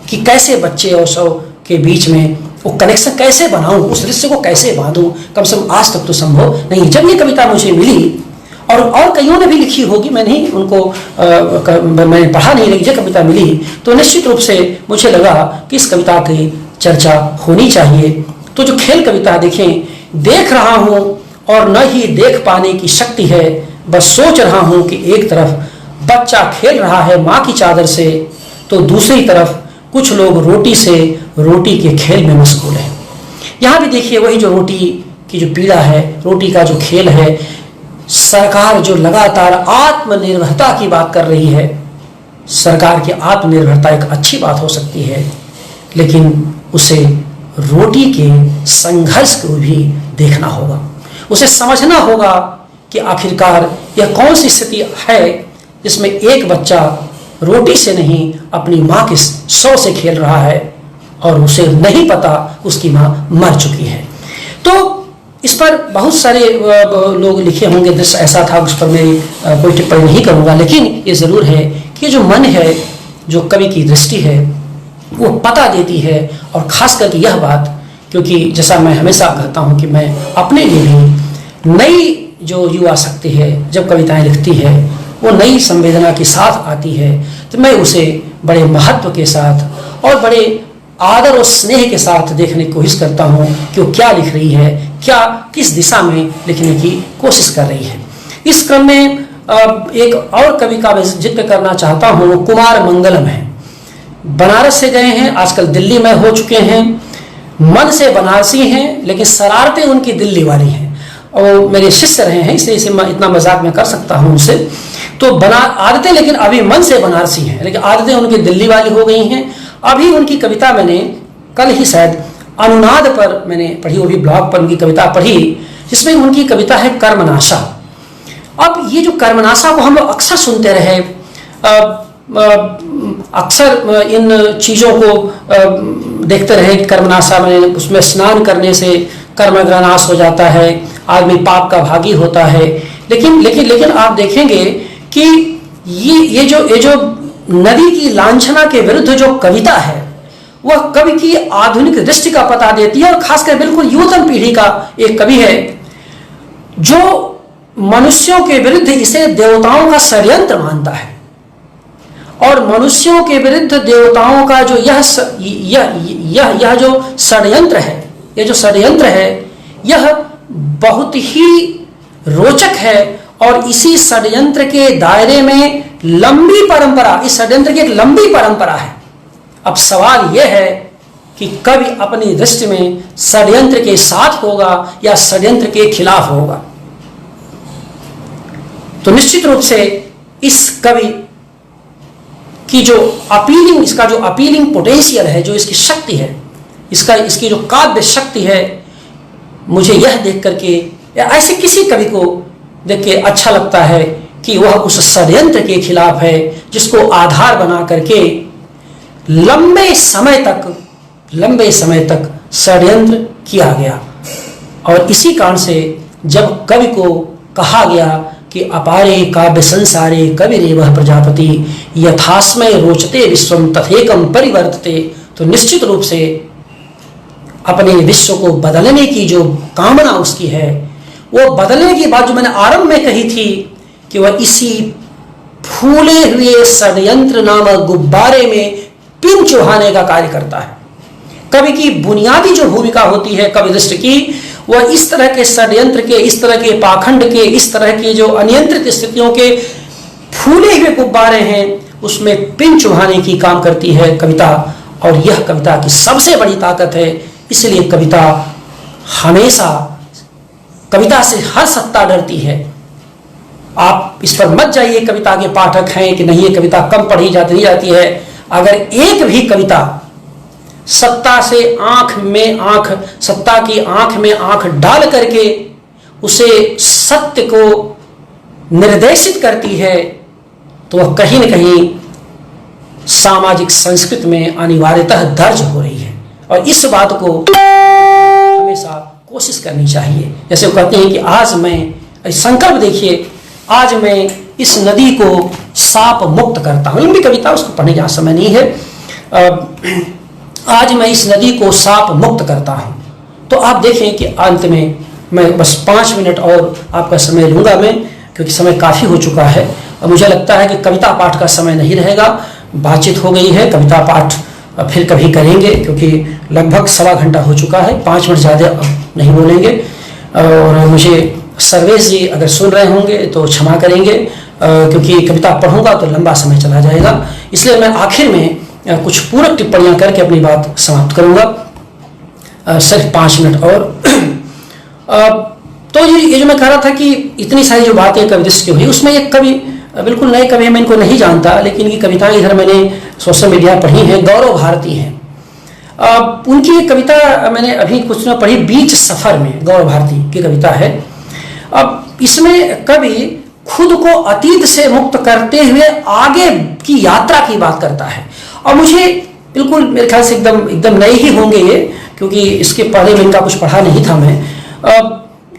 कि कैसे बच्चे और सौ के बीच में वो कनेक्शन कैसे बनाऊं, उस दृश्य को कैसे बांधूं। कम से कम आज तक तो संभव नहीं। जब ये कविता मुझे मिली, और कईयों ने भी लिखी होगी, मैं नहीं उनको मैंने पढ़ा नहीं, लेकिन जब कविता मिली तो निश्चित रूप से मुझे लगा कि इस कविता की चर्चा होनी चाहिए। तो जो खेल कविता देखें, देख रहा हूँ और न ही देख पाने की शक्ति है, बस सोच रहा हूँ कि एक तरफ बच्चा खेल रहा है माँ की चादर से, तो दूसरी तरफ कुछ लोग रोटी के खेल में मशगूल हैं। यहाँ भी देखिए वही जो रोटी की जो पीड़ा है, रोटी का जो खेल है। सरकार जो लगातार आत्मनिर्भरता की बात कर रही है, सरकार की आत्मनिर्भरता एक अच्छी बात हो सकती है, लेकिन उसे रोटी के संघर्ष को भी देखना होगा, उसे समझना होगा कि आखिरकार यह कौन सी स्थिति है जिसमें एक बच्चा रोटी से नहीं अपनी माँ के सौ से खेल रहा है और उसे नहीं पता उसकी माँ मर चुकी है। तो इस पर बहुत सारे लोग लिखे होंगे, दृश्य ऐसा था, उस पर मैं कोई टिप्पणी नहीं करूँगा, लेकिन ये ज़रूर है कि जो मन है, जो कवि की दृष्टि है, वो पता देती है। और ख़ास करके यह बात, क्योंकि जैसा मैं हमेशा कहता हूँ कि मैं अपने लिए भी नई जो युवा शक्ति है जब कविताएं लिखती है, वो नई संवेदना के साथ आती है, तो मैं उसे बड़े महत्व के साथ और बड़े आदर और स्नेह के साथ देखने की कोशिश करता हूँ कि वो क्या लिख रही है, क्या किस दिशा में लिखने की कोशिश कर रही है। इस क्रम में एक और कवि का मैं जिक्र करना चाहता हूँ, कुमार मंगलम है। बनारस से गए हैं, आजकल दिल्ली में हो चुके हैं, मन से बनारसी हैं, लेकिन शरारतें उनकी दिल्ली वाली हैं। और मेरे शिष्य रहे हैं, इसलिए इसे इतना मजाक में कर सकता हूँ उनसे। तो आदतें लेकिन अभी मन से बनारसी हैं, लेकिन आदतें उनकी दिल्ली वाली हो गई हैं। अभी उनकी कविता मैंने कल ही शायद अनुनाद पर मैंने पढ़ी, वो भी ब्लॉग पर उनकी कविता पढ़ी, जिसमें उनकी कविता है कर्मनाशा। अब ये जो कर्मनाशा को हम लोग अक्सर सुनते रहे, अक्सर इन चीज़ों को देखते रहे कि कर्मनाशा में उसमें स्नान करने से कर्म का नाश हो जाता है, आदमी पाप का भागी होता है। लेकिन आप देखेंगे कि ये जो नदी की लांछना के विरुद्ध जो कविता है, वह कवि की आधुनिक दृष्टि का पता देती है। और खासकर बिल्कुल युवतन पीढ़ी का एक कवि है जो मनुष्यों के विरुद्ध इसे देवताओं का षड्यंत्र मानता है, और मनुष्यों के विरुद्ध देवताओं का जो यह जो षड्यंत्र है, यह जो षड्यंत्र है, यह बहुत ही रोचक है। और इसी षड्यंत्र के दायरे में लंबी परंपरा, इस षड्यंत्र की एक लंबी परंपरा है। अब सवाल यह है कि कवि अपनी दृष्टि में षड्यंत्र के साथ होगा या षड्यंत्र के खिलाफ होगा। तो निश्चित रूप से इस कवि की जो अपीलिंग, इसका जो अपीलिंग पोटेंशियल है, जो इसकी शक्ति है, इसकी जो काव्य शक्ति है, मुझे यह देख करके या ऐसे किसी कवि को देख के अच्छा लगता है कि वह उस षड्यंत्र के खिलाफ है जिसको आधार बना करके लंबे समय तक षड्यंत्र किया गया। और इसी कारण से जब कवि को कहा गया कि अपारे काव्य संसारे कविरेवः प्रजापति यथास्मय रोचते विश्वम तथेकम परिवर्तते, तो निश्चित रूप से अपने विश्व को बदलने की जो कामना उसकी है, वो बदलने की बात जो मैंने आरंभ में कही थी कि वह इसी फूले हुए षड्यंत्र नामक गुब्बारे में पिन चुभाने का कार्य करता है। कवि की बुनियादी जो भूमिका होती है कवि दृष्टि की, वह इस तरह के षड्यंत्र के, इस तरह के पाखंड के, इस तरह के जो अनियंत्रित स्थितियों के फूले हुए गुब्बारे हैं उसमें पिन चुभाने की काम करती है कविता। और यह कविता की सबसे बड़ी ताकत है। इसलिए कविता हमेशा, कविता से हर सत्ता डरती है। आप इस पर मत जाइए कविता के पाठक हैं कि नहीं ये कविता कम पढ़ी जाती है। अगर एक भी कविता सत्ता से सत्ता की आंख में आंख डाल करके उसे सत्य को निर्देशित करती है, तो वह कहीं न कहीं सामाजिक संस्कृति में अनिवार्यतः दर्ज हो रही है। और इस बात को हमेशा कोशिश करनी चाहिए। जैसे वो कहते हैं कि आज मैं, संकल्प देखिए, आज मैं इस नदी को साप मुक्त करता हूं। लंबी कविता, उसको पढ़ने का समय नहीं है। आज मैं इस नदी को साप मुक्त करता हूं। तो आप देखें कि अंत में मैं बस 5 मिनट और आपका समय लूंगा मैं, क्योंकि समय काफ़ी हो चुका है और मुझे लगता है कि कविता पाठ का समय नहीं रहेगा। बातचीत हो गई है, कविता पाठ फिर कभी करेंगे, क्योंकि लगभग 1.25 घंटा हो चुका है। 5 मिनट ज़्यादा नहीं बोलेंगे। और मुझे सर्वेश जी अगर सुन रहे होंगे तो क्षमा करेंगे, क्योंकि कविता पढ़ूंगा तो लंबा समय चला जाएगा। इसलिए मैं आखिर में कुछ पूरक टिप्पणियां करके अपनी बात समाप्त करूंगा, सिर्फ 5 मिनट और। तो ये जो मैं कह रहा था कि इतनी सारी जो बातें कवि दृष्टि की हुई, उसमें एक कवि, बिल्कुल नए कवि, मैं इनको नहीं जानता, लेकिन इनकी कविताएं इधर मैंने सोशल मीडिया पढ़ी हैं। गौरव भारती हैं। उनकी एक कविता मैंने अभी कुछ दिनों पढ़ी, बीच सफर में, गौरव भारती की कविता है। अब इसमें कवि खुद को अतीत से मुक्त करते हुए आगे की यात्रा की बात करता है। और मुझे बिल्कुल, मेरे ख्याल से एकदम नए ही होंगे ये, क्योंकि इसके पहले में इनका कुछ पढ़ा नहीं था मैं।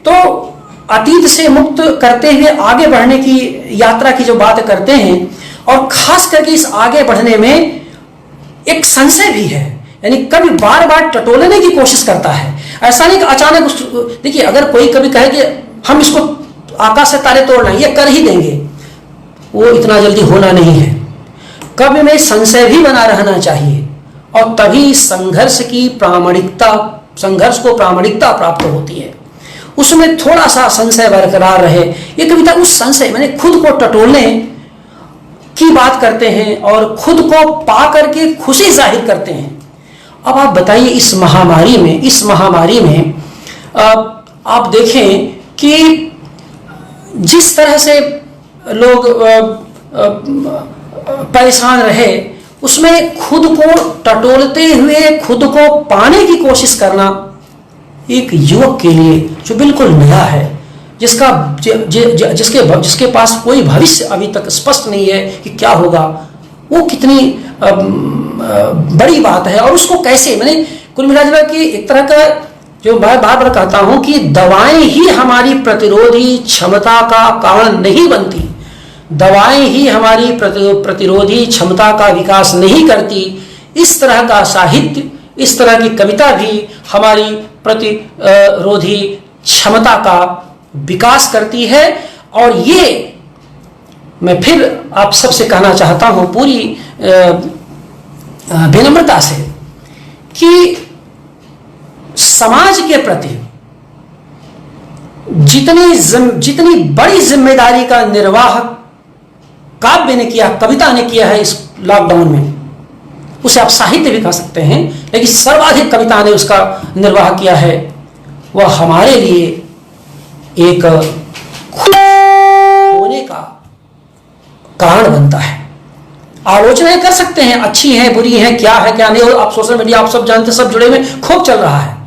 तो अतीत से मुक्त करते हुए आगे बढ़ने की यात्रा की जो बात करते हैं, और खास करके इस आगे बढ़ने में एक संशय भी है, यानी कभी बार बार टटोलने की कोशिश करता है। ऐसा नहीं कि अचानक देखिए, अगर कोई कभी कहे कि हम इसको आकाश से तारे तोड़ना ये कर ही देंगे, वो इतना जल्दी होना नहीं है। कवि में संशय भी बना रहना चाहिए, और तभी संघर्ष को प्रामाणिकता प्राप्त होती है। उसमें थोड़ा सा संशय बरकरार रहे। ये कविता उस संशय, मैंने खुद को टटोलने की बात करते हैं और खुद को पा करके खुशी जाहिर करते हैं। अब आप बताइए, इस महामारी में आप देखें कि जिस तरह से लोग परेशान रहे, उसमें खुद को टटोलते हुए खुद को पाने की कोशिश करना एक युवक के लिए जो बिल्कुल नया है, जिसके पास कोई भविष्य अभी तक स्पष्ट नहीं है कि क्या होगा, वो कितनी बड़ी बात है। और उसको कैसे, मैंने कुल मिला कि एक तरह का, जो मैं बार बार कहता हूं कि दवाएं ही हमारी प्रतिरोधी क्षमता का कारण नहीं बनती, दवाएं ही हमारी प्रतिरोधी क्षमता का विकास नहीं करती। इस तरह का साहित्य, इस तरह की कविता भी हमारी प्रतिरोधी क्षमता का विकास करती है। और ये मैं फिर आप सबसे कहना चाहता हूं पूरी विनम्रता से कि समाज के प्रति जितनी बड़ी जिम्मेदारी का निर्वाह काव्य ने किया, कविता ने किया है इस लॉकडाउन में, उसे आप साहित्य भी कह सकते हैं, लेकिन सर्वाधिक कविता ने उसका निर्वाह किया है, वह हमारे लिए एक होने का कारण बनता है। आलोचनाएं कर सकते हैं, अच्छी हैं, बुरी हैं, क्या है क्या नहीं, और आप सोशल मीडिया आप सब जानते, सब जुड़े में खूब चल रहा है।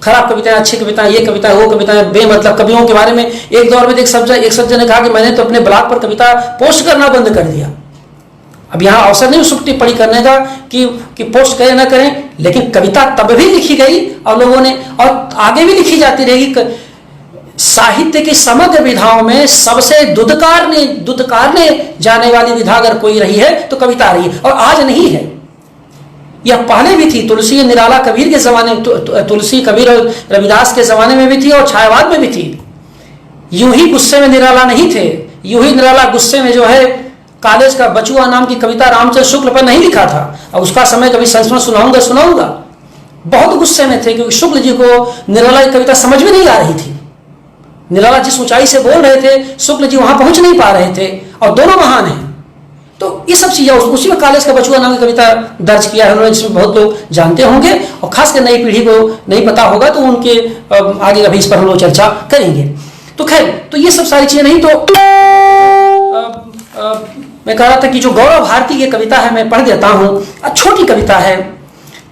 खराब कविताएं, अच्छी कविताएं, ये कविताएं, वो कविताएं, बेमतलब कवियों के बारे में एक दौर में एक सज्जन ने कहा कि मैंने तो अपने ब्लॉग पर कविता पोस्ट करना बंद कर दिया। अब यहाँ अवसर नहीं उस टिप्पणी करने का कि पोस्ट करें ना करें, लेकिन कविता तब भी लिखी गई और लोगों ने, और आगे भी लिखी जाती रहेगी। साहित्य की समग्र विधाओं में सबसे दुदकारने जाने वाली विधा अगर कोई रही है तो कविता रही है, और आज नहीं है। यह पहले भी थी, तुलसी निराला कबीर के जमाने में, तुलसी कबीर और रविदास के जमाने में भी थी और छायावाद में भी थी। यूं ही गुस्से में निराला नहीं थे, यूं ही निराला गुस्से में जो है कॉलेज का बचुआ नाम की कविता रामचंद्र शुक्ल पर नहीं लिखा था, और उसका समय कभी संस्मरण सुनाऊंगा। बहुत गुस्से में थे क्योंकि शुक्ल जी को निराला की कविता समझ में नहीं आ रही थी। निराला जिस ऊंचाई से बोल रहे थे, शुक्ल जी वहां पहुंच नहीं पा रहे थे, और दोनों महान हैं। तो ये सब चीजें उसी में कॉलेज का बचुआ नाम की कविता दर्ज किया है उन्होंने, जिसमें बहुत लोग जानते होंगे, और खासकर नई पीढ़ी को नहीं पता होगा तो उनके आगे कभी इस पर हम लोग चर्चा करेंगे। तो खैर, तो ये सब सारी चीजें नहीं तो मैं कह रहा था कि जो गौरव भारती की कविता है मैं पढ़ देता हूं। छोटी कविता है।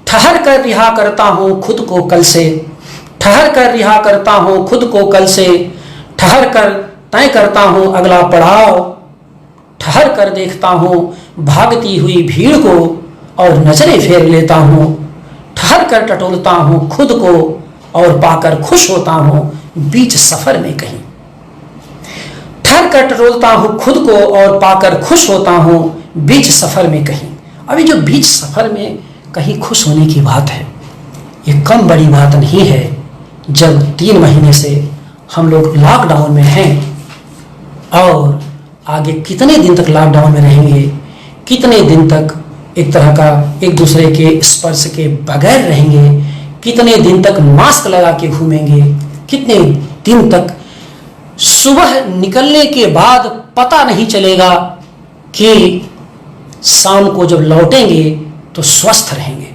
ठहर कर रिहा करता हूं खुद को कल से, ठहर कर रिहा करता हूं खुद को कल से, ठहर कर तय करता हूं अगला पड़ाव, ठहर कर देखता हूं भागती हुई भीड़ को और नजरें फेर लेता हूं, ठहर कर टटोलता हूं खुद को और पाकर खुश होता हूं बीच सफर में कहीं, ठहर कर टटोलता हूं खुद को और पाकर खुश होता हूं बीच सफर में कहीं। अभी जो बीच सफर में कहीं खुश होने की बात है, ये कम बड़ी बात नहीं है। जब 3 महीने से हम लोग लॉकडाउन में हैं और आगे कितने दिन तक लॉकडाउन में रहेंगे, कितने दिन तक एक तरह का एक दूसरे के स्पर्श के बगैर रहेंगे, कितने दिन तक मास्क लगा के घूमेंगे, कितने दिन तक सुबह निकलने के बाद पता नहीं चलेगा कि शाम को जब लौटेंगे तो स्वस्थ रहेंगे।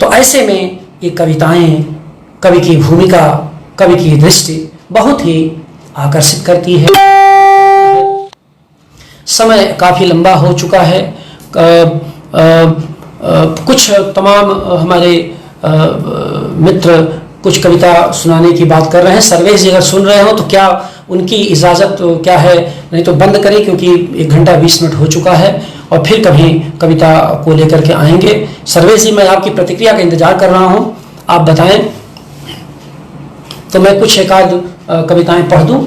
तो ऐसे में ये कविताएं, कवि की भूमिका, कवि की दृष्टि बहुत ही आकर्षित करती है। समय काफ़ी लंबा हो चुका है। कुछ तमाम हमारे मित्र कुछ कविता सुनाने की बात कर रहे हैं। सर्वेश जी अगर सुन रहे हो तो क्या उनकी इजाज़त क्या है, नहीं तो बंद करें क्योंकि 1 घंटा 20 मिनट हो चुका है और फिर कभी कविता को लेकर के आएंगे। सर्वेश जी, मैं आपकी प्रतिक्रिया का इंतजार कर रहा हूं, आप बताएं तो मैं कुछ एक आध कविताएं पढ़ दूं।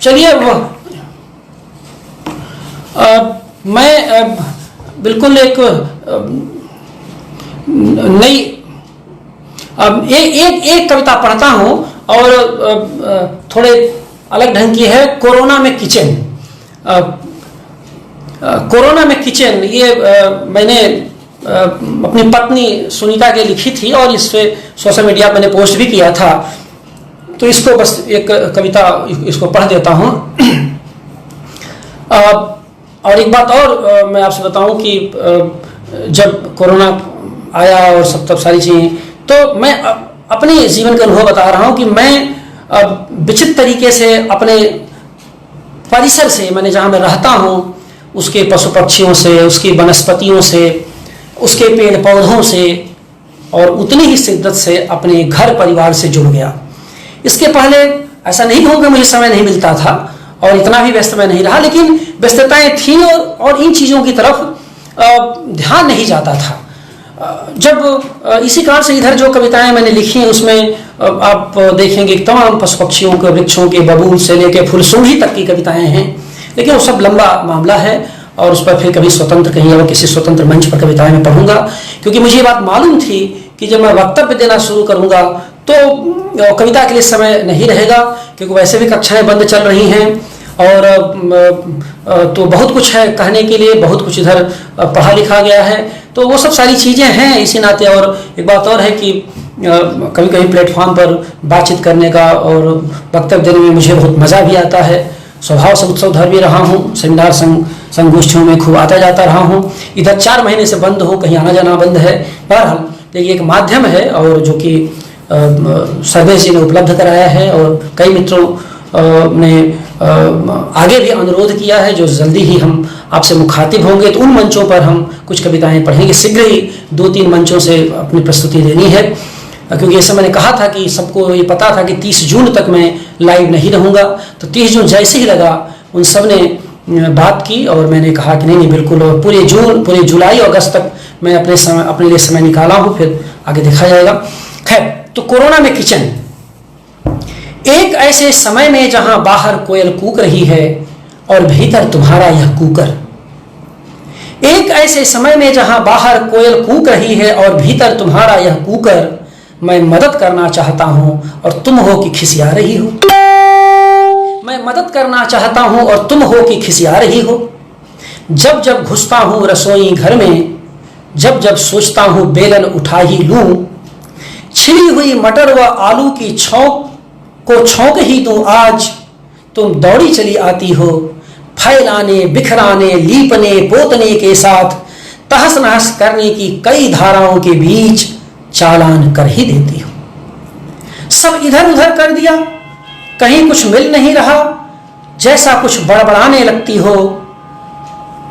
चलिए, मैं बिल्कुल एक नई एक कविता पढ़ता हूं और थोड़े अलग ढंग की है। कोरोना में किचन। कोरोना में किचन ये मैंने अपनी पत्नी सुनीता के लिखी थी और इस पे सोशल मीडिया मैंने पोस्ट भी किया था, तो इसको बस एक कविता इसको पढ़ देता हूँ। और एक बात और मैं आपसे बताऊं कि जब कोरोना आया और सब सारी चीज़ें, तो मैं अपने जीवन का अनुभव बता रहा हूँ कि मैं विचित्र तरीके से अपने परिसर से, मैंने जहाँ मैं रहता हूँ उसके पशु पक्षियों से, उसकी वनस्पतियों से, उसके पेड़ पौधों से और उतनी ही शिद्दत से अपने घर परिवार से जुड़ गया। इसके पहले ऐसा नहीं कहूँगा मुझे समय नहीं मिलता था और इतना भी व्यस्त मैं नहीं रहा, लेकिन व्यस्तताएं थीं और इन चीज़ों की तरफ ध्यान नहीं जाता था। जब इसी कारण से इधर जो कविताएं मैंने लिखी हैं उसमें आप देखेंगे तमाम पशु पक्षियों के, वृक्षों के, बबूल से लेकर फुलसूंघी तक की कविताएं हैं, लेकिन वो सब लंबा मामला है और उस पर फिर कभी स्वतंत्र कहीं और किसी स्वतंत्र मंच पर कविताएं मैं पढ़ूंगा, क्योंकि मुझे ये बात मालूम थी कि जब मैं वक्तव्य देना शुरू करूंगा तो कविता के लिए समय नहीं रहेगा, क्योंकि वैसे भी कक्षाएं बंद चल रही हैं और तो बहुत कुछ है कहने के लिए, बहुत कुछ इधर पढ़ा लिखा गया है, तो वो सब सारी चीज़ें हैं इसी नाते। और एक बात और है कि कभी कभी प्लेटफॉर्म पर बातचीत करने का और वक्तव्य देने में मुझे बहुत मज़ा भी आता है। स्वभाव से उत्सवधर भी रहा हूँ, सेमिनार संगोष्ठियों में खूब आता जाता रहा हूँ। इधर 4 महीने से बंद हो, कहीं आना जाना बंद है। बहरहाल ये एक माध्यम है और जो कि सर्वे जी ने उपलब्ध कराया है और कई मित्रों ने आगे भी अनुरोध किया है जो जल्दी ही हम आपसे मुखातिब होंगे तो उन मंचों पर हम कुछ कविताएं पढ़ेंगे। शीघ्र ही 2-3 मंचों से अपनी प्रस्तुति देनी है, क्योंकि ऐसे मैंने कहा था कि सबको ये पता था कि 30 जून तक मैं लाइव नहीं रहूँगा। तो 30 जून जैसे ही लगा उन सब ने बात की और मैंने कहा कि नहीं बिल्कुल, और पूरे जुलाई और अगस्त तक मैं अपने लिए समय निकाला हूँ, फिर आगे देखा जाएगा। खैर, तो कोरोना में किचन। एक ऐसे समय में जहां बाहर कोयल कूक रही है और भीतर तुम्हारा यह कुकर। एक ऐसे समय में जहां बाहर कोयल कूक रही है और भीतर तुम्हारा यह कुकर, मैं मदद करना चाहता हूं और तुम हो कि खिसिया रही हो। मैं मदद करना चाहता हूं और तुम हो कि खिसिया रही हो। जब जब घुसता हूं रसोई घर में, जब जब सोचता हूं बेलन उठा ही लूं, छिली हुई मटर व आलू की छौंक ही दूं आज, तुम दौड़ी चली आती हो फैलाने, बिखराने, लीपने, पोतने के साथ तहस नहस करने की कई धाराओं के बीच चालान कर ही देती हो। सब इधर उधर कर दिया, कहीं कुछ मिल नहीं रहा, जैसा कुछ बड़बड़ाने लगती हो।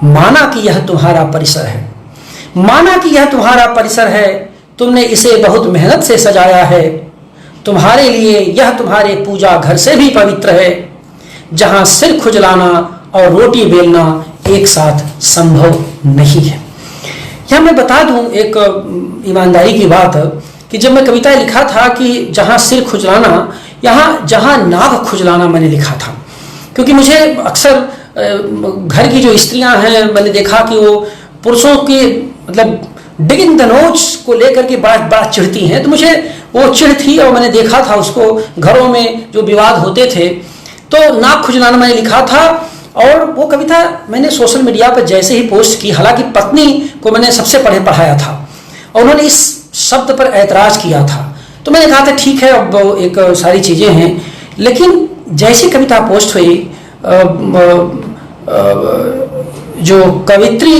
माना कि यह तुम्हारा परिसर है, माना कि यह तुम्हारा परिसर है, तुमने इसे बहुत मेहनत से सजाया है। तुम्हारे लिए यह तुम्हारे पूजा घर से भी पवित्र है, जहां सिर खुजलाना और रोटी बेलना एक साथ संभव नहीं है। यह मैं बता दूं एक ईमानदारी की बात कि जब मैं कविता लिखा था कि जहां सिर खुजलाना, यहाँ जहां नाक खुजलाना मैंने लिखा था, क्योंकि मुझे अक्सर घर की जो स्त्रियां हैं मैंने देखा कि वो पुरुषों की मतलब डिगिंग द नोच को लेकर के बड़ा चिढ़ती हैं। तो मुझे वो चिढ़ थी और मैंने देखा था उसको, घरों में जो विवाद होते थे तो नाक खुजलाना मैंने लिखा था। और वो कविता मैंने सोशल मीडिया पर जैसे ही पोस्ट की, हालांकि पत्नी को मैंने सबसे पढ़ाया था और उन्होंने इस शब्द पर ऐतराज किया था, तो मैंने कहा था ठीक है, अब एक सारी चीज़ें हैं। लेकिन जैसी कविता पोस्ट हुई, जो कवित्री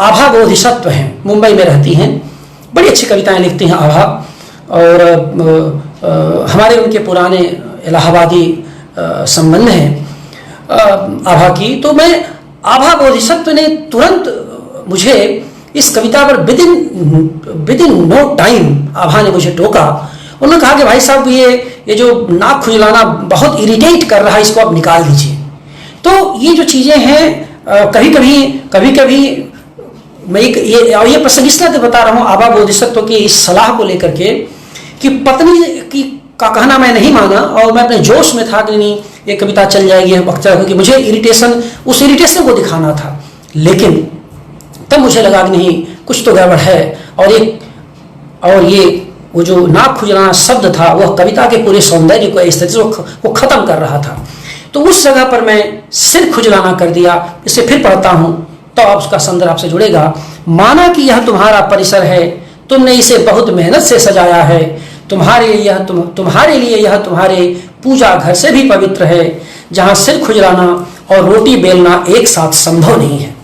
आभा बोधिसत्व हैं, मुंबई में रहती हैं, बड़ी अच्छी कविताएं लिखती हैं आभा, और हमारे उनके पुराने इलाहाबादी संबंध हैं आभा की। तो मैं आभा बोधिसत्व ने तुरंत मुझे इस कविता पर विद इन नो टाइम आभा ने मुझे टोका। उन्होंने कहा कि भाई साहब ये जो नाक खुजलाना बहुत इरिटेट कर रहा है, इसको आप निकाल दीजिए। तो ये जो चीज़ें हैं कभी कभी मैं ये प्रसंग इसलिए बता रहा हूँ आभा बोधिसत्व की इस सलाह को लेकर के कि पत्नी की का कहना मैं नहीं माना और मैं अपने जोश में था कि नहीं ये कविता चल जाएगी वक्ता, क्योंकि मुझे उस इरिटेशन को दिखाना था। लेकिन तब मुझे लगा कि नहीं, कुछ तो गड़बड़ है, और ये वो जो नाक खुजलाना शब्द था वह कविता के पूरे सौंदर्य को इस तरह से वो खत्म कर रहा था। तो उस जगह पर मैं सिर खुजलाना कर दिया। इसे फिर पढ़ता हूँ तो आप उसका संदर्भ आपसे जुड़ेगा। माना कि यह तुम्हारा परिसर है, तुमने इसे बहुत मेहनत से सजाया है। तुम्हारे लिए यह तुम्हारे पूजा घर से भी पवित्र है, जहाँ सिर खुजलाना और रोटी बेलना एक साथ संभव नहीं है।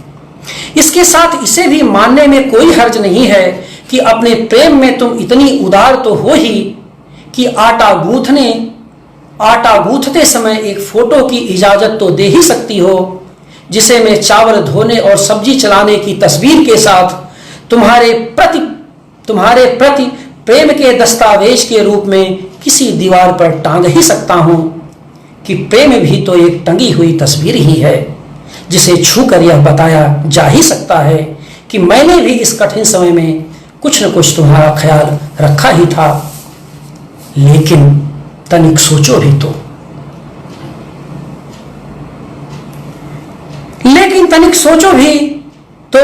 इसके साथ इसे भी मानने में कोई हर्ज नहीं है कि अपने प्रेम में तुम इतनी उदार तो हो ही कि आटा गूंथते समय एक फोटो की इजाजत तो दे ही सकती हो, जिसे मैं चावल धोने और सब्जी चलाने की तस्वीर के साथ तुम्हारे प्रति प्रेम के दस्तावेज के रूप में किसी दीवार पर टांग ही सकता हूं कि प्रेम भी तो एक टंगी हुई तस्वीर ही है, जिसे छूकर यह बताया जा ही सकता है कि मैंने भी इस कठिन समय में कुछ न कुछ तुम्हारा ख्याल रखा ही था। लेकिन तनिक सोचो भी तो,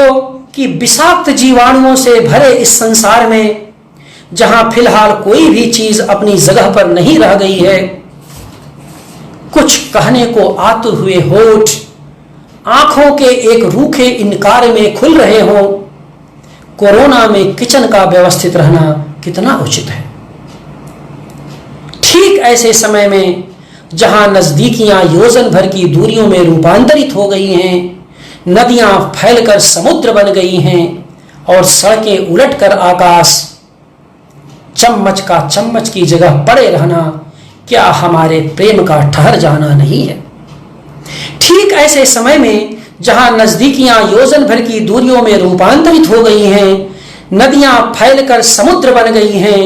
कि विषाक्त जीवाणुओं से भरे इस संसार में, जहां फिलहाल कोई भी चीज अपनी जगह पर नहीं रह गई है, कुछ कहने को आतुर हुए होठ आंखों के एक रूखे इनकार में खुल रहे हो, कोरोना में किचन का व्यवस्थित रहना कितना उचित है। ठीक ऐसे समय में जहां नजदीकियां योजन भर की दूरियों में रूपांतरित हो गई हैं, नदियां फैलकर समुद्र बन गई हैं और सड़कें उलटकर आकाश, चम्मच की जगह पड़े रहना क्या हमारे प्रेम का ठहर जाना नहीं है। ठीक ऐसे समय में जहां नजदीकियां योजन भर की दूरियों में रूपांतरित हो गई हैं, नदियां फैलकर समुद्र बन गई हैं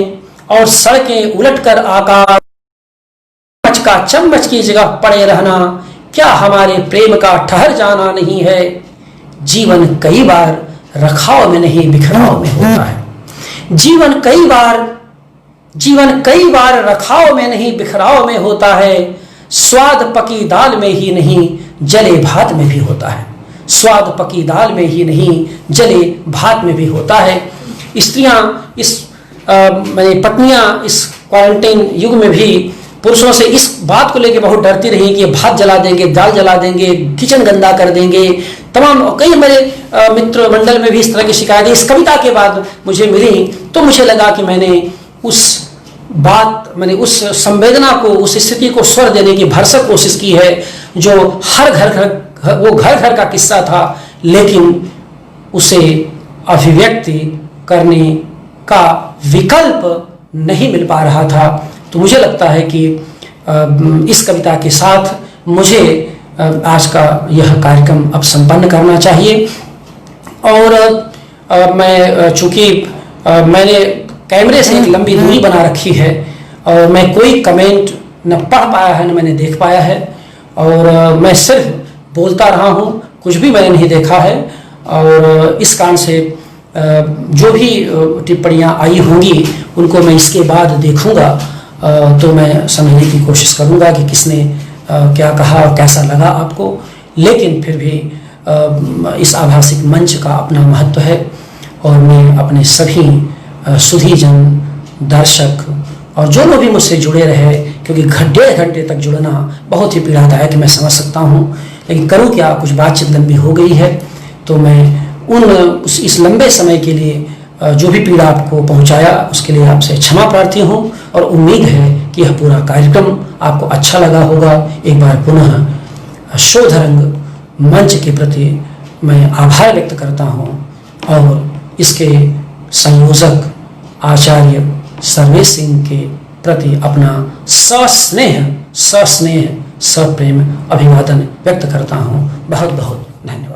और सड़कें उलटकर आकाश का चम्मच की जगह पड़े रहना क्या हमारे प्रेम का ठहर जाना नहीं है? जीवन कई बार रखाव में नहीं बिखराव में होता है। जीवन कई बार रखाव में नहीं बिखराव में होता है। स्वाद पकी दाल में ही नहीं जले भात में भी होता है। स्वाद पकी दाल में ही नहीं जले भात में भी होता है। स्त्रियां पत्नियां इस क्वारंटाइन युग में भी पुरुषों से इस बात को लेकर बहुत डरती रही कि भात जला देंगे, दाल जला देंगे, किचन गंदा कर देंगे। तमाम कई मेरे मित्र मंडल में भी इस तरह की शिकायतें इस कविता के बाद मुझे मिली, तो मुझे लगा कि मैंने उस संवेदना को, उस स्थिति को स्वर देने की भरसक कोशिश की है जो हर घर का किस्सा था, लेकिन उसे अभिव्यक्ति करने का विकल्प नहीं मिल पा रहा था। तो मुझे लगता है कि इस कविता के साथ मुझे आज का यह कार्यक्रम अब संपन्न करना चाहिए। और मैं चूँकि मैंने कैमरे से एक लंबी दूरी बना रखी है और मैं कोई कमेंट न पढ़ पाया है न मैंने देख पाया है, और मैं सिर्फ बोलता रहा हूँ, कुछ भी मैंने नहीं देखा है। और इस कारण से जो भी टिप्पणियाँ आई होंगी उनको मैं इसके बाद देखूँगा, तो मैं समझने की कोशिश करूँगा कि किसने क्या कहा और कैसा लगा आपको। लेकिन फिर भी इस आभासिक मंच का अपना महत्व है और मैं अपने सभी सुधीजन, दर्शक और जो लोग भी मुझसे जुड़े रहे, क्योंकि 1.5 घंटे तक जुड़ना बहुत ही पीड़ादायक मैं समझ सकता हूँ, लेकिन करूँ क्या, कुछ बातचीत लंबी हो गई है। तो मैं इस लंबे समय के लिए जो भी पीड़ा आपको पहुंचाया उसके लिए आपसे क्षमा प्रार्थी हूं, और उम्मीद है कि यह पूरा कार्यक्रम आपको अच्छा लगा होगा। एक बार पुनः शोधरंग मंच के प्रति मैं आभार व्यक्त करता हूं और इसके संयोजक आचार्य सर्वेश सिंह के प्रति अपना सस्नेह सप्रेम अभिवादन व्यक्त करता हूं। बहुत बहुत धन्यवाद।